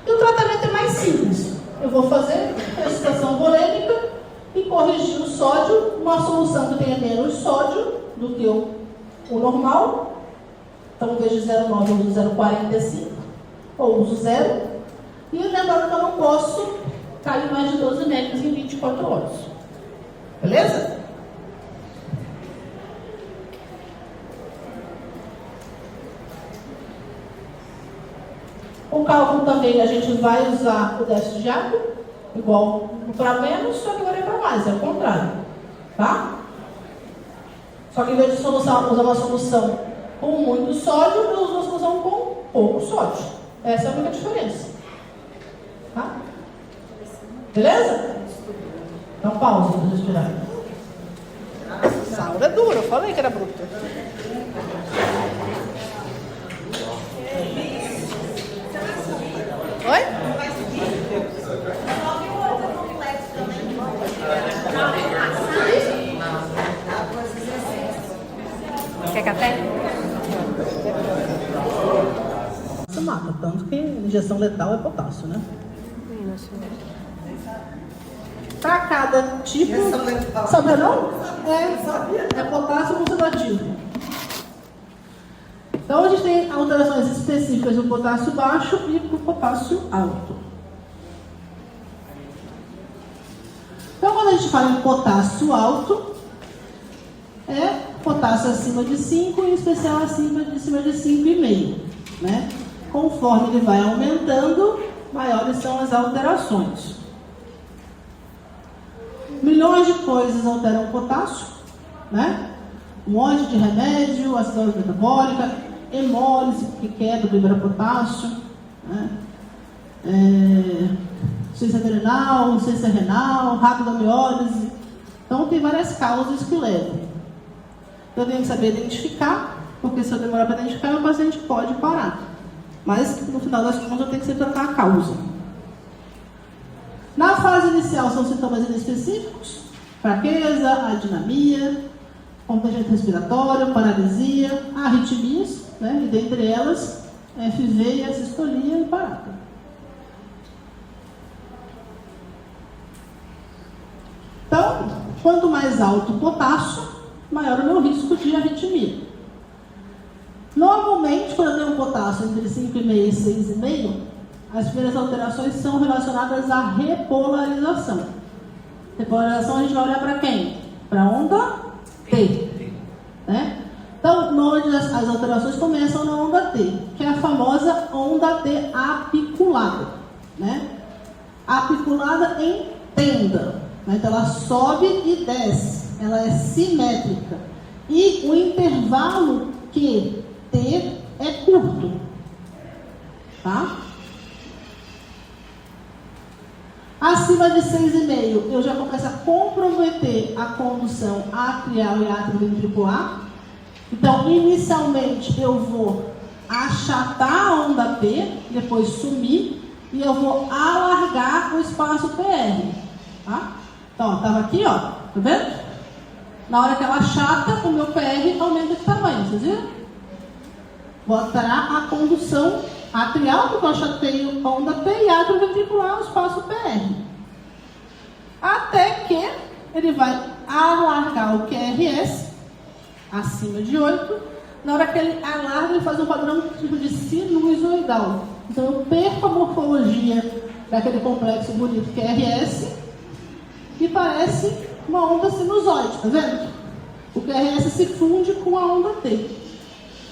E o tratamento é mais simples. Eu vou fazer ressuscitação volêmica e corrigir o sódio, uma solução que tenha menos sódio do que o normal. Então, em vez de 0,9, eu uso 0,45, ou uso 0. E lembrando que eu não posso cair mais de 12 mg em 24 horas. Beleza? O cálculo também a gente vai usar o déficit de água, igual para menos, só que agora é para mais, é o contrário. Tá? Só que em vez de usar uma solução com muito sódio, eu uso uma solução com pouco sódio. Essa é a única diferença. Tá? Beleza? Então pausa para respirar. Saura é dura, eu falei que era bruta. Oi? Quer café? Isso mata, tanto que injeção letal é potássio, né? Para cada tipo. Sabia não? É potássio concentrativo. Então a gente tem alterações específicas do potássio baixo e do potássio alto. Então quando a gente fala em potássio alto, é potássio acima de 5 e em especial acima de 5,5, né? Conforme ele vai aumentando, maiores são as alterações. Milhões de coisas alteram o potássio, né? Um monte de remédio, acidose metabólica, hemólise, que quebra o fibropotássio, né? Insuficiência renal, insuficiência renal, rapidomiólise. Então, tem várias causas que levam. Eu tenho que saber identificar, porque se eu demorar para identificar, o paciente pode parar. Mas, no final das contas, eu tenho que sempre tratar a causa. Na fase inicial, são sintomas inespecíficos: fraqueza, adinamia, contingente respiratório, paralisia, arritmias, né? E dentre elas, FV, assistolia e parada. Então, quanto mais alto o potássio, maior o meu risco de arritmia. Normalmente, quando eu tenho um potássio entre 5,5 e 6,5, as primeiras alterações são relacionadas à repolarização. Repolarização a gente vai olhar para quem? Para a onda T. Né? Então, onde as alterações começam na onda T, que é a famosa onda T apiculada. Né? Apiculada em tenda. Né? Então, ela sobe e desce. Ela é simétrica. E o intervalo QT é curto. Tá? Acima de 6,5, eu já começo a comprometer a condução atrial e atrioventricular. Então, inicialmente, eu vou achatar a onda P, depois sumir, e eu vou alargar o espaço PR. Tá? Então, estava aqui, ó, tá vendo? Na hora que ela achata, o meu PR aumenta de tamanho, vocês viram? Vou alterar a condução atrial, porque eu achatei a onda P, e atrioventricular, o espaço PR. Até que ele vai alargar o QRS acima de 8. Na hora que ele alarga, ele faz um padrão tipo de sinusoidal. Então eu perco a morfologia daquele complexo bonito QRS e parece uma onda sinusoide, tá vendo? O QRS se funde com a onda T.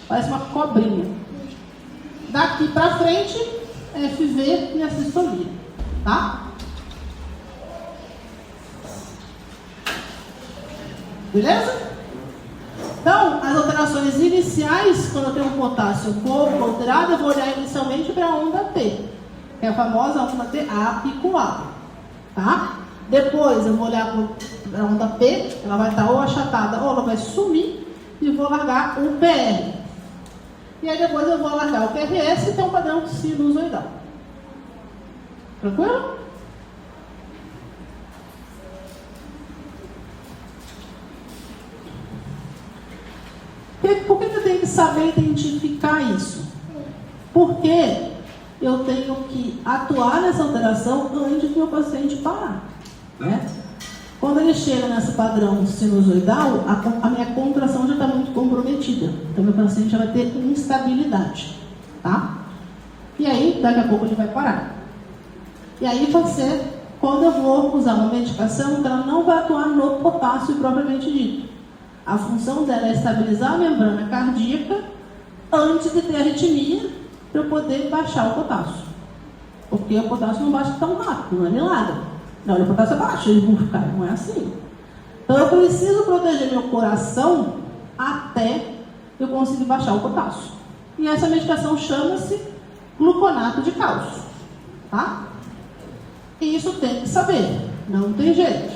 Parece uma cobrinha. Daqui para frente, FV e a sistolia, tá? Beleza? Então, as alterações iniciais, quando eu tenho um potássio pouco alterado, eu vou olhar inicialmente para a onda T, que é a famosa onda T apiculada, tá? Depois eu vou olhar para a onda P, ela vai estar ou achatada ou ela vai sumir, e vou largar o PR. E aí depois eu vou alargar o QRS e ter um padrão sinusoidal. Tranquilo? Por que eu tenho que saber identificar isso? Porque eu tenho que atuar nessa alteração antes do meu paciente parar, né? Quando ele chega nesse padrão sinusoidal, a minha contração já está muito comprometida. Então, meu paciente já vai ter instabilidade, tá? E aí, daqui a pouco ele vai parar. E aí, quando eu vou usar uma medicação, ela não vai atuar no potássio propriamente dito. A função dela é estabilizar a membrana cardíaca antes de ter arritmia, para eu poder baixar o potássio. Porque o potássio não baixa tão rápido, não é milagre. Na hora o potássio é baixo, ele vai ficar, não é assim. Então eu preciso proteger meu coração até eu conseguir baixar o potássio. E essa medicação chama-se gluconato de cálcio, tá? E isso tem que saber, não tem jeito,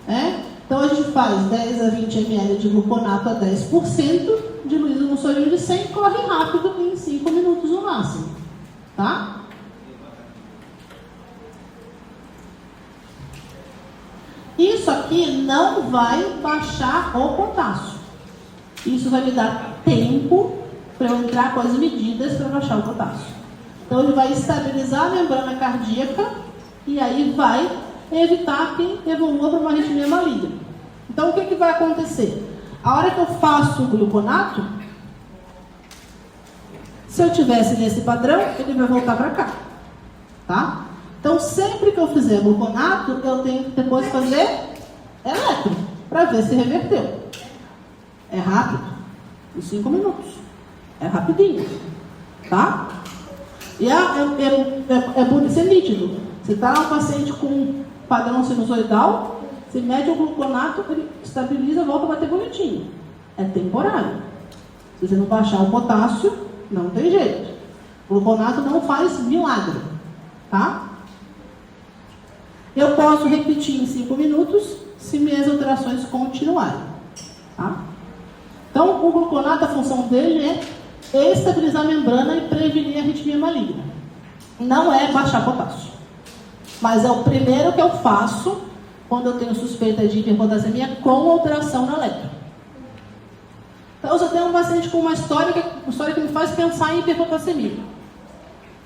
né? Então a gente faz 10 a 20 ml de gluconato a 10%, diluído num sorinho de 100, corre rápido em 5 minutos no máximo, tá? Isso aqui não vai baixar o potássio. Isso vai me dar tempo para eu entrar com as medidas para baixar o potássio. Então ele vai estabilizar a membrana cardíaca e aí vai evitar que evolua para uma arritmia maligna. Então o que vai acontecer? A hora que eu faço o gluconato, se eu tivesse nesse padrão, ele vai voltar para cá, tá? Então, sempre que eu fizer gluconato, eu tenho que depois fazer eletro, para ver se reverteu. É rápido, em 5 minutos. É rapidinho, tá? E é bonito, isso é nítido. Você está lá um paciente com padrão sinusoidal, você mede o gluconato, ele estabiliza, volta a bater bonitinho. É temporário. Se você não baixar o potássio, não tem jeito. O gluconato não faz milagre, tá? Eu posso repetir em 5 minutos se minhas alterações continuarem, tá? Então, o gluconato, a função dele é estabilizar a membrana e prevenir a arritmia maligna. Não é baixar potássio. Mas é o primeiro que eu faço quando eu tenho suspeita de hiperpotassemia com alteração na eletro. Então, eu tenho um paciente com uma história que me faz pensar em hiperpotassemia.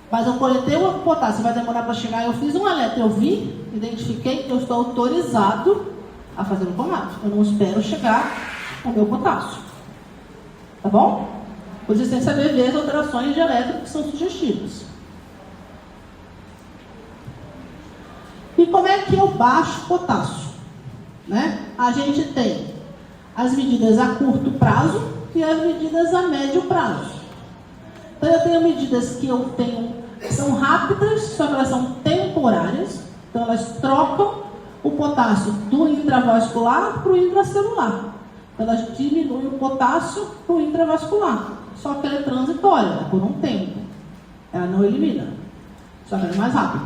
Mas eu coletei o potássio, vai demorar para chegar, eu fiz um eletro, eu vi, identifiquei, eu estou autorizado a fazer o gluconato. Eu não espero chegar o meu potássio. Tá bom? Por isso tem que saber ver as alterações de eletro que são sugestivas. E como é que eu baixo potássio? Né? A gente tem as medidas a curto prazo e as medidas a médio prazo. Então eu tenho medidas que são rápidas, só que elas são temporárias. Então elas trocam o potássio do intravascular para o intracelular. Então elas diminuem o potássio para o intravascular. Só que ela é transitória, por um tempo. Ela não elimina. Só que ela é mais rápida.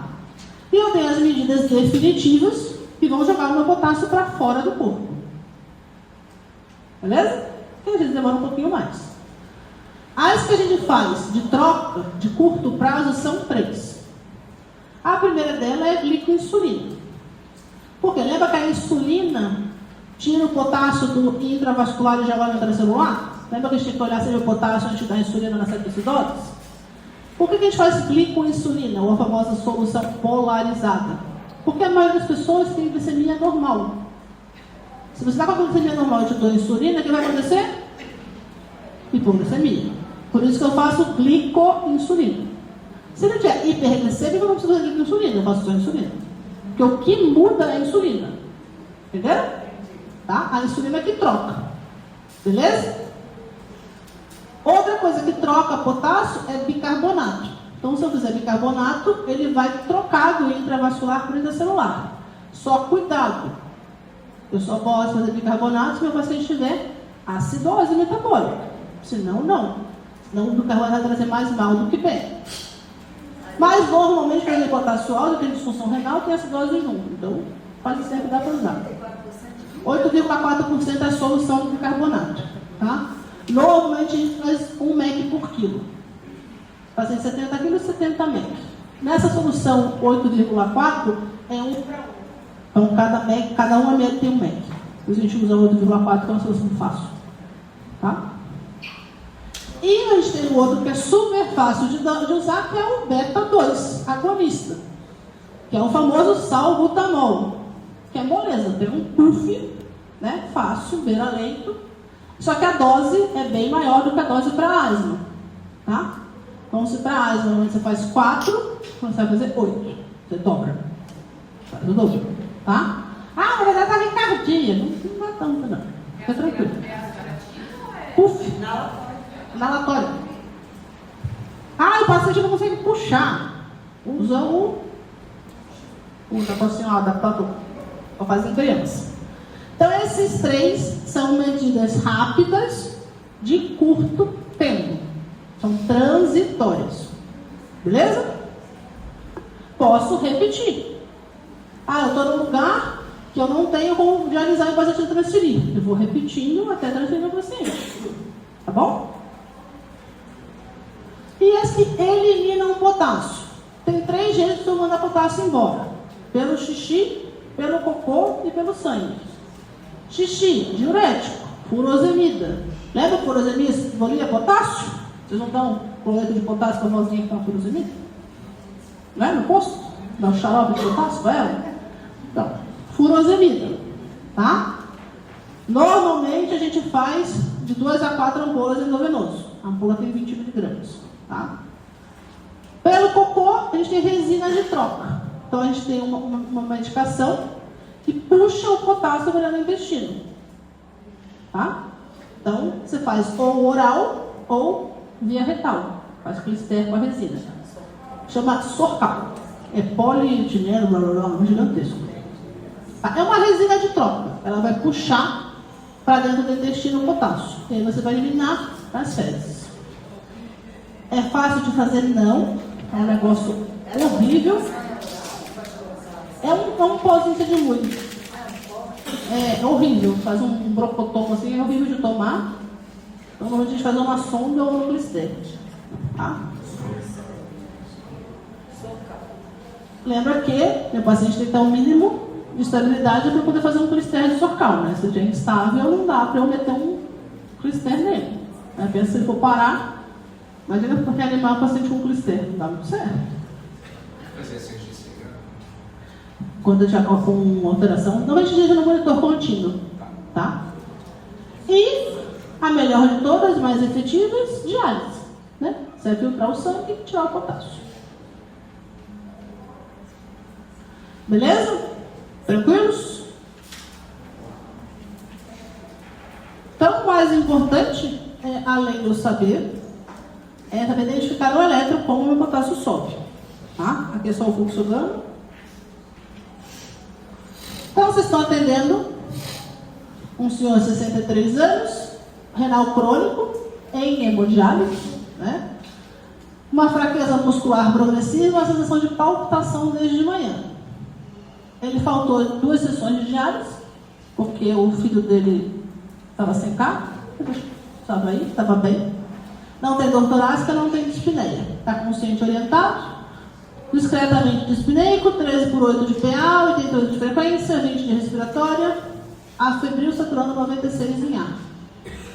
E eu tenho as medidas definitivas que vão jogar o meu potássio para fora do corpo. Beleza? E a gente demora um pouquinho mais. As que a gente faz de troca de curto prazo são 3. A primeira dela é glicoinsulina. Porque lembra que a insulina tira o potássio do intravascular e joga no intracelular? Lembra que a gente tem que olhar se o potássio antes da insulina nas acidosis? Por que a gente faz glicoinsulina, ou a famosa solução polarizada? Porque a maioria das pessoas tem glicemia normal. Se você está com a glicemia normal e te dou insulina, o que vai acontecer? Hipoglicemia. Por isso que eu faço glicoinsulina. Se não tiver hiperglicemia, eu não preciso fazer glicoinsulina, eu faço só insulina. Porque o que muda é a insulina. Entenderam? Tá? A insulina que troca. Beleza? Outra coisa que troca potássio é bicarbonato. Então, se eu fizer bicarbonato, ele vai trocar do intravascular para o intracelular. Só cuidado. Eu só posso fazer bicarbonato se meu paciente tiver acidose metabólica. Senão, não. Senão, o bicarbonato vai trazer mais mal do que bem. Mas, normalmente, quando tem potássio alto, tem disfunção renal, tem acidose junto. Então, pode ser que dá para usar. 8,4% é a solução do bicarbonato. Tá? Normalmente, a gente faz 1 mEq por quilo. Paciente 70 quilos, 70 mEq. Nessa solução 8,4 é 1 para 1. Então, cada 1 ml tem 1 mEq. Por isso a gente usa 8,4, que é uma solução fácil. Tá? E a gente tem o outro que é super fácil de usar, que é o beta-2 agonista, que é o famoso salbutamol, que é moleza, tem um puff, né, fácil, beira-leito, só que a dose é bem maior do que a dose para asma, tá? Então, se para asma você faz 4, você vai fazer 8, você dobra, faz o dobro, tá? Ah, mas ela tá em cardia, não é tanto não, fica tranquilo. Puff, inalatório. Ah, o paciente não consegue puxar, usa o negocinho adaptador, para fazer em criança. Então, esses 3 são medidas rápidas de curto tempo. São transitórias. Beleza? Posso repetir. Ah, eu estou num lugar que eu não tenho como dialisar e o paciente transferir. Eu vou repetindo até transferir o paciente. Tá bom? E esse elimina o potássio. Tem 3 jeitos de eu mandar potássio embora. Pelo xixi, pelo cocô e pelo sangue. Xixi, diurético, furosemida. Lembra o furosemida que valia potássio? Vocês não dão cloreto de potássio para a vozinha que está furosemida? Não é? No posto? Dá um xarope de potássio para ela? Então, furosemida. Tá? Normalmente a gente faz de 2 a 4 ampolas endovenoso. A ampola tem 20 miligramas. Tá? Pelo cocô, a gente tem resina de troca. Então a gente tem uma medicação que puxa o potássio para o intestino. Tá? Então, você faz ou oral ou via retal. Faz clister com a resina. Chama Sorcal. É polietileno, blá blá blá, gigantesco. Tá? É uma resina de troca. Ela vai puxar para dentro do intestino o potássio. E aí você vai eliminar as fezes. É fácil de fazer? Não. É um negócio horrível. É um pozinho de muito. É horrível. Faz um brocotomo assim, é horrível de tomar. Então, normalmente a gente faz uma sonda ou um clister. Tá? Lembra que o paciente tem que ter um mínimo de estabilidade para poder fazer um clister de Sorcal, né? Se ele é instável, não dá para eu meter um clister nele. Né? Pensa se ele for parar, imagina porque animar o paciente com clister, não dá muito certo. Fazer exercício. Quando já com alteração, normalmente a gente no monitor contínuo, tá? E a melhor de todas, mais efetivas, diálise, né? Você vai filtrar o sangue e tirar o potássio. Beleza? Tranquilos? Então, o mais importante, além de eu saber, é também identificar o eletro como o meu potássio sobe. Tá? Aqui é só o fluxo gama. Então, vocês estão atendendo um senhor de 63 anos, renal crônico, em hemodiálise, né? Uma fraqueza muscular progressiva, uma sensação de palpitação desde de manhã. Ele faltou 2 sessões de diálise, porque o filho dele estava sem carro, estava aí, estava bem. Não tem dor torácica, não tem dispneia. Está consciente orientado, discretamente dispneico, 13/8 de PA, 88 de frequência, 20 de respiratória, a febril saturando 96 em ar.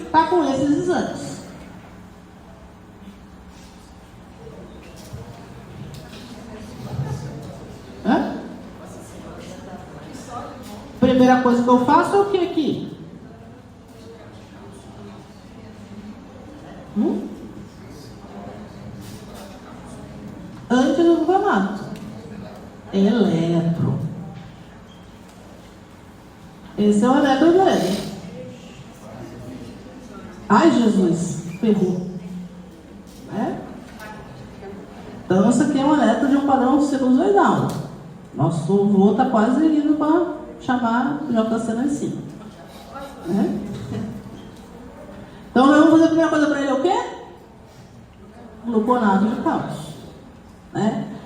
Está com esses exames. Primeira coisa que eu faço é o que aqui? Antes do glutamato. Eletro. Esse é o eletro dele. Ai, Jesus, ferrou. Então, isso aqui é um eletro de um padrão sinusoidal. Nosso vô está quase indo para chamar o JC lá em cima. Então, nós vamos fazer a primeira coisa para ele, o quê? Gluconato de cálcio.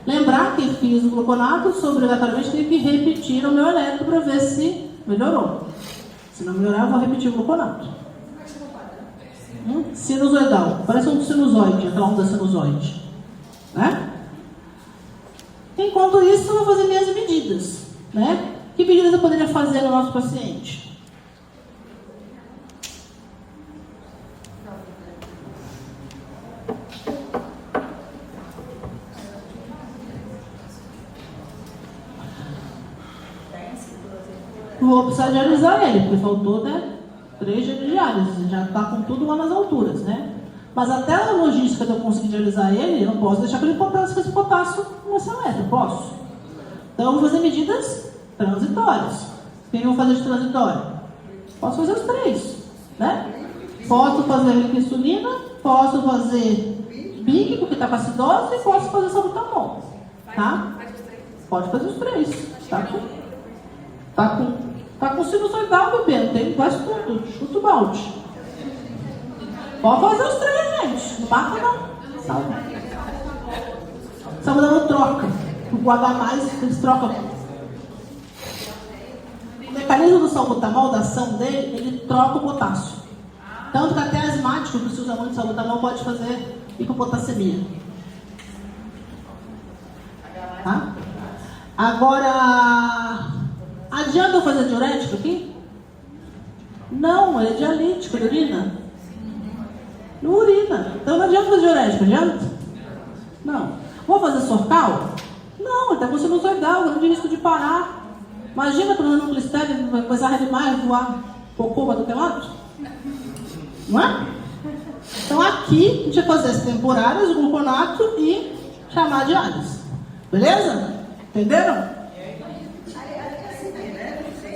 Lembrar que fiz o gluconato, obrigatoriamente tenho que repetir o meu eletro para ver se melhorou. Se não melhorar, eu vou repetir o gluconato. Sinusoidal. Parece um sinusoide, aquela onda sinusoide. Enquanto isso, eu vou fazer minhas medidas. Que medidas eu poderia fazer no nosso paciente? vou precisar dialisar ele, porque faltou, né, 3 dias de diálise, já está com tudo lá nas alturas, né? Mas até a logística de eu conseguir dialisar ele, eu não posso deixar que ele potássio com esse potássio no excelente, posso? Então eu vou fazer medidas transitórias. Quem eu vou fazer de transitório? Posso fazer os 3, né? Posso fazer insulina, posso fazer BIC, porque está com acidose, e posso fazer salbutamol, tá? Pode fazer os 3. Tá com sinusoidal, bebê, tem quase tudo, chuta o balde. Pode fazer os 3, gente, não marca não. Salbutamol troca, o H+, eles trocam. O mecanismo do salbutamol, da ação dele, ele troca o potássio. Tanto que até asmático que se usa muito salbutamol pode fazer hipopotassemia. Tá? Agora, adianta eu fazer diurético aqui? Não, ele é dialítico, ele urina. Não urina. Então não adianta fazer diurético, adianta? Não. Vou fazer sorcal? Não, ele está com sinusoidal, grande risco de parar. Imagina tomando um glicério, vai coisar demais, voar cocô para do teu lado? Não é? Então aqui a gente vai fazer as temporárias, o gluconato e chamar a diálise. Beleza? Entenderam?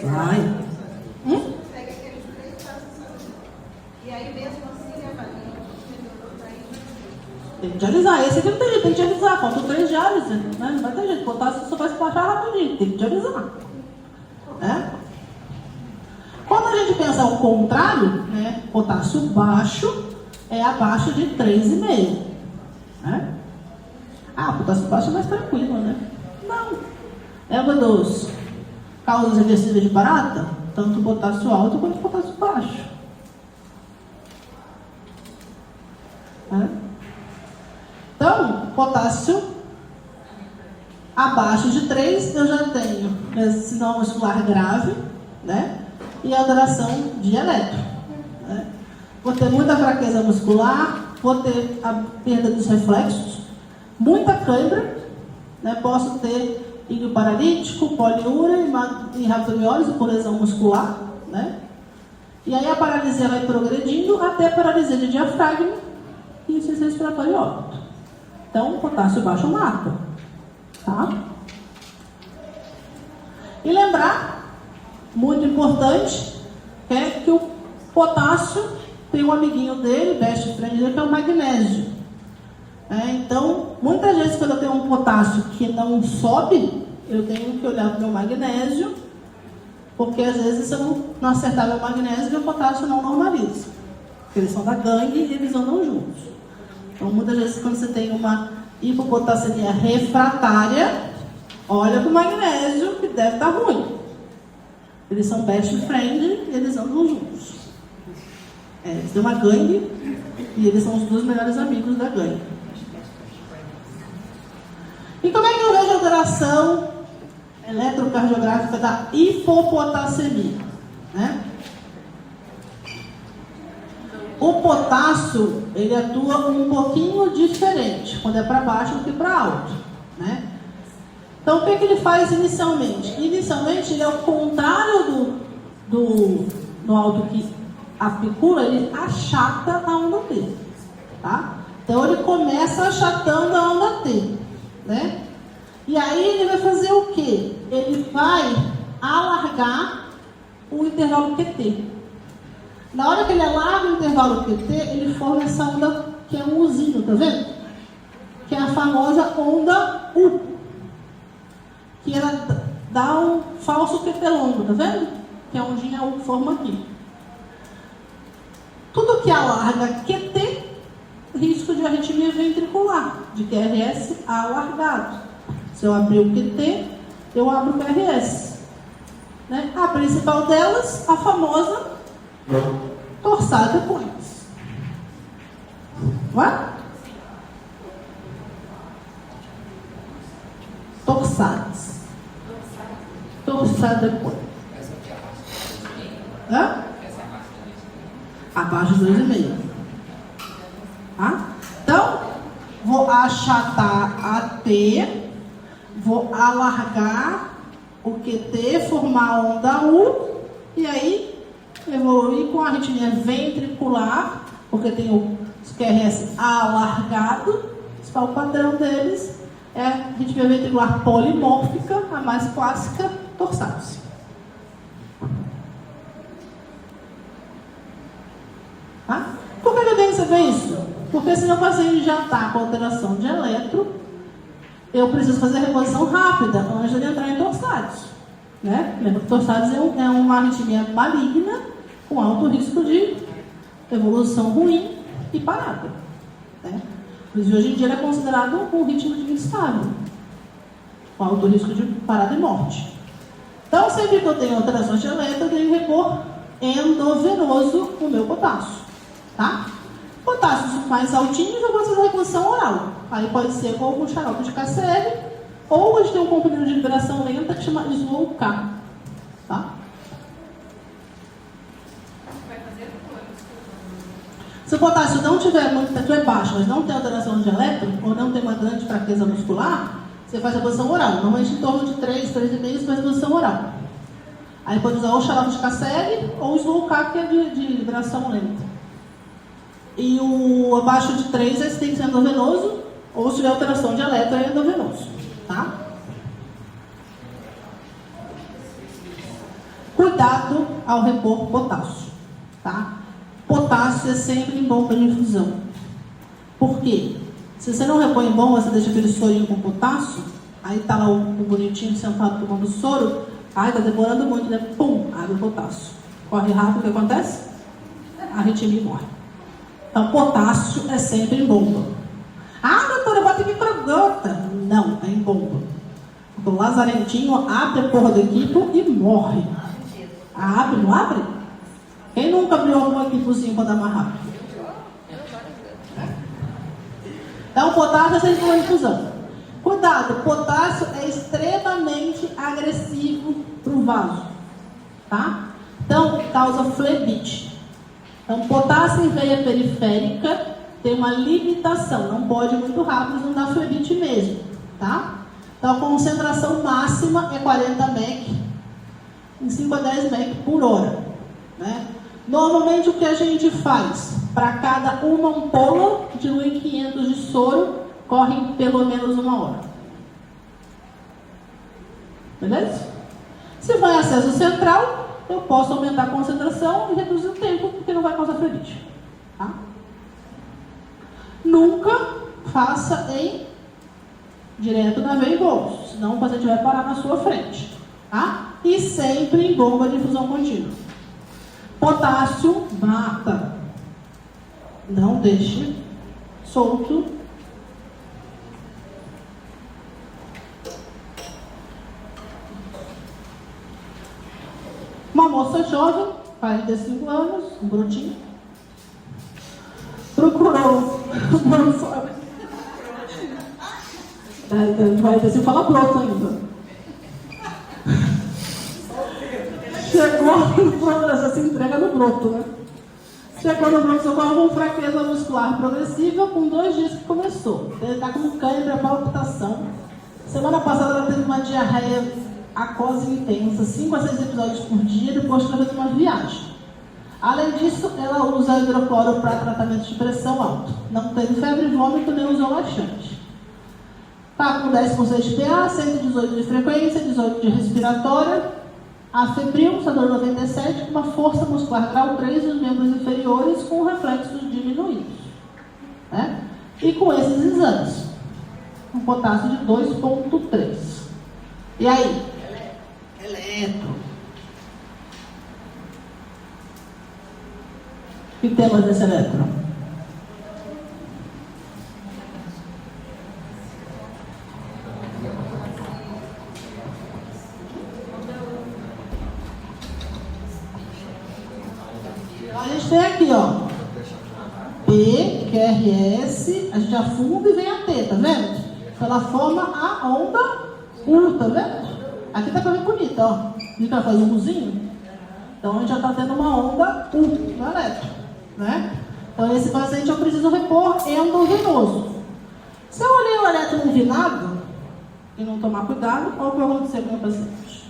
Vai. E aí mesmo assim, Tem que dialisar. Esse aqui não tem jeito, tem que dialisar. Faltam 3 diálises, né? Não vai ter jeito. Potássio só vai se baixar rapidinho. Tem que dialisar. Né? Quando a gente pensa ao contrário, né, potássio baixo é abaixo de 3,5. Né? Potássio baixo é mais tranquilo, né? Não. É uma das causas reversíveis de barata, tanto potássio alto quanto potássio baixo. Né? Então, potássio abaixo de 3, eu já tenho sinal muscular grave, né? E alteração de eletro. Né? Vou ter muita fraqueza muscular, vou ter a perda dos reflexos, muita cãibra, né? Posso ter ígio paralítico, poliúria e rabdomiólise por lesão muscular, né? E aí a paralisia vai progredindo até a paralisia de diafragma e insuficiência respiratória e óbito. Então, potássio baixo mata. Tá? E lembrar, muito importante, é que o potássio tem um amiguinho dele, best friend dele, que é o magnésio. Então, muitas vezes quando eu tenho um potássio que não sobe, eu tenho que olhar para o meu magnésio, porque às vezes se eu não acertar meu magnésio, meu potássio não normaliza. Porque eles são da gangue e eles andam juntos. Então, muitas vezes quando você tem uma hipopotassemia refratária, olha para o magnésio, que deve estar ruim. Eles são best friend e eles andam juntos. Eles têm uma gangue e eles são os 2 melhores amigos da gangue. E como é que eu vejo a alteração eletrocardiográfica da hipopotassemia? Né? O potássio, ele atua um pouquinho diferente, quando é para baixo do que para alto. Né? Então, o que ele faz inicialmente? Inicialmente, ele é o contrário do alto que apicula, ele achata a onda T. Tá? Então, ele começa achatando a onda T. Né? E aí, ele vai fazer o quê? Ele vai alargar o intervalo QT. Na hora que ele alarga o intervalo QT, ele forma essa onda que é um Uzinho, tá vendo? Que é a famosa onda U. Que ela dá um falso QT longo, tá vendo? Que a ondinha U forma aqui. Tudo que alarga QT, risco de arritmia ventricular, de QRS alargado. Se eu abrir o QT, eu abro o QRS. Né? A principal delas, a famosa torsade points. Ué? Torsades. Torsade points. Hã? Abaixo de 2,5. Tá? Então, vou achatar a T, vou alargar o QT, formar a onda U, e aí evoluir com a arritmia ventricular, porque tem o QRS alargado, o padrão deles é a arritmia ventricular polimórfica, a mais clássica, torsades. Tá? Por que eu tenho que saber isso? Porque se meu paciente já está com alteração de eletro, eu preciso fazer a reposição rápida antes de ele entrar em torsades. Né? Lembra que torsades é uma arritmia maligna com alto risco de evolução ruim e parada. Né? Por isso, hoje em dia, ele é considerado um ritmo de instável, com alto risco de parada e morte. Então, sempre que eu tenho alterações de eletro, eu tenho que repor endovenoso o meu potássio. Tá? Potássios mais altinhos, eu vou fazer a reposição oral. Aí pode ser ou com xarope de KCl, ou a gente tem um comprimido de vibração lenta que chama Slow K. Tá? Se o potássio não tiver muito, é baixo, mas não tem alteração de elétron, ou não tem uma grande fraqueza muscular, você faz a posição oral. Normalmente em torno de 3, 3,5 faz a posição oral. Aí pode usar ou xarope de KCl ou Slow K, que é de vibração lenta. E o abaixo de 3 esse tem que ser endovenoso, ou se tiver alteração de elétron é endovenoso. Tá? Cuidado ao repor potássio. Tá? Potássio é sempre em bomba de infusão. Por quê? Se você não repõe em bomba, você deixa aquele sorinho com potássio, aí tá lá o bonitinho sentado tomando soro, ai, tá demorando muito, né? Pum, abre o potássio. Corre rápido, o que acontece? A arritmia morre. Então, potássio é sempre em bomba. Ah, doutora, bota microgota. Não, é em bomba. O lazarentinho abre a porra do equipo e morre. Abre, não abre? Quem nunca abriu algum equipozinho para dar mais rápido? Então, potássio é sempre uma infusão. Cuidado, potássio é extremamente agressivo para o vaso. Tá? Então, causa flebite. Então, potássio em veia periférica tem uma limitação, não pode ir muito rápido, não dá flebite mesmo, tá? Então, a concentração máxima é 40 mEq, em 5 a 10 mEq por hora, né? Normalmente, o que a gente faz? Para cada uma ampola de 1.500 de soro, corre pelo menos 1 hora. Beleza? Se vai acesso central, eu posso aumentar a concentração e reduzir o tempo, porque não vai causar flebite. Tá? Nunca faça em direto na veia e bolso, senão o paciente vai parar na sua frente. Tá? E sempre em bomba de infusão contínua. Potássio mata. Não deixe solto. Uma moça jovem, 45 anos, um brotinho, procurou vai ter que falar broto ainda. Chegou no broto, essa se entrega no broto, né? Chegou no pronto-socorro com fraqueza muscular progressiva, com 2 dias que começou. Ele está com cãibra, palpitação. Semana passada ela teve uma diarreia aquosa intensa, 5 a 6 episódios por dia, depois ela fez uma viagem. Além disso, ela usa hidrocloro para tratamento de pressão alta. Não teve febre e vômito, nem usou laxante. Está com 10% de PA, 118 de frequência, 18 de respiratória, afebril, sador 97, com uma força muscular grau 3 nos membros inferiores, com reflexos diminuídos. Né? E com esses exames, um potássio de 2,3. E aí? Eletro. O que temos desse eletro? A gente tem aqui, ó, P, QRS, a gente afunda e vem a T, tá vendo? Ela forma a onda U, tá vendo? Aqui tá bem bonita, ó. Viu que ela faz um Uzinho? Então a gente já tá tendo uma onda U no eletro, né? Então esse paciente eu preciso repor endovenoso. Se eu olhei o eletro vinado e não tomar cuidado, qual que vai acontecer com o meu paciente?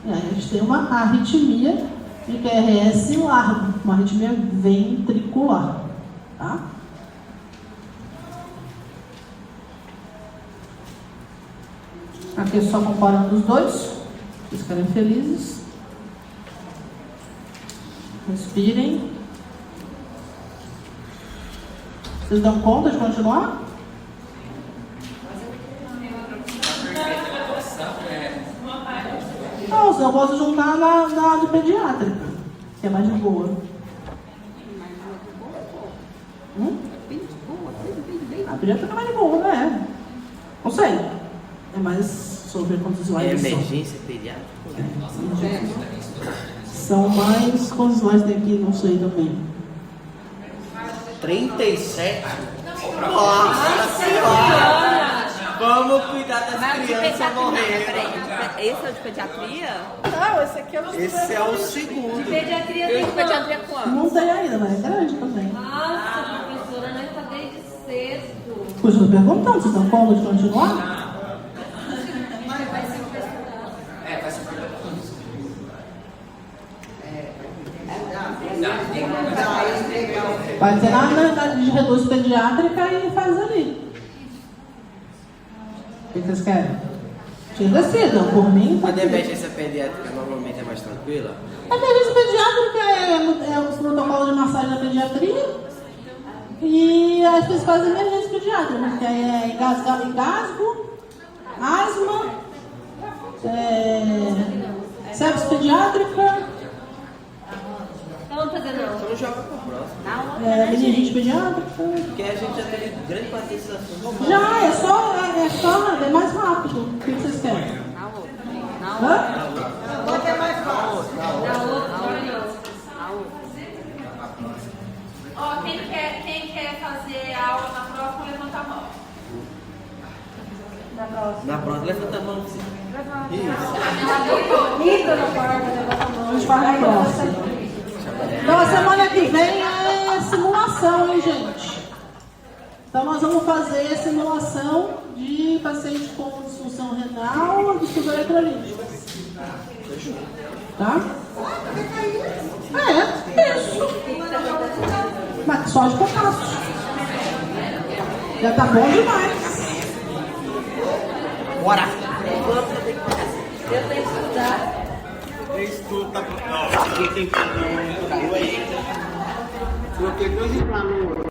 E aí a gente tem uma arritmia de QRS largo, uma arritmia ventricular. Tá? Aqui só comparando os dois. Vocês ficarem felizes. Respirem. Vocês dão conta de continuar? Não, senão eu posso juntar na de pediátrica, que é mais de boa. A pediátrica é mais de boa, né? Não sei. É mais sobre quantos slides são. Emergência pediátrica? São mais quantos slides tem aqui, não sei também. 37? Nossa Senhora! Vamos cuidar das crianças morrendo. Peraí, esse é o de pediatria? Não, esse aqui é o Esse é o segundo. Pediatria E o tem de pediatria quanto? Não sei ainda, mas é grande também. Nossa, professora, nós tá desde cedo. Pois eu tô perguntando, vocês dão conta de continuar? Vai ser na de reduz pediátrica e faz ali. O que vocês querem? Vocês decidam, por mim. A de emergência pediátrica normalmente é mais tranquila? A emergência pediátrica é o protocolo de massagem da pediatria. E as principais emergências pediátricas, que é engasgo, asma, sepsis pediátrica. Vamos fazer não. Então joga pro próximo. Meningite pediátrica. Porque a gente já teve grande participação. Já, é mais rápido. O que vocês querem? Na outra. Hã? Qual é mais fácil? Ó, quem quer fazer aula na próxima, levanta a mão. Na próxima, levanta a mão. Sim. A gente faz na próxima. Então a semana que vem é simulação, hein, gente? Então nós vamos fazer simulação de paciente com disfunção renal e distúrbio eletrolítico. Tá? Isso. Mas só de potássio. Já tá bom demais. Bora! Eu tenho que estudar. Estuda. Não, aqui tem que. Caiu aí. Coloquei 2 em plano.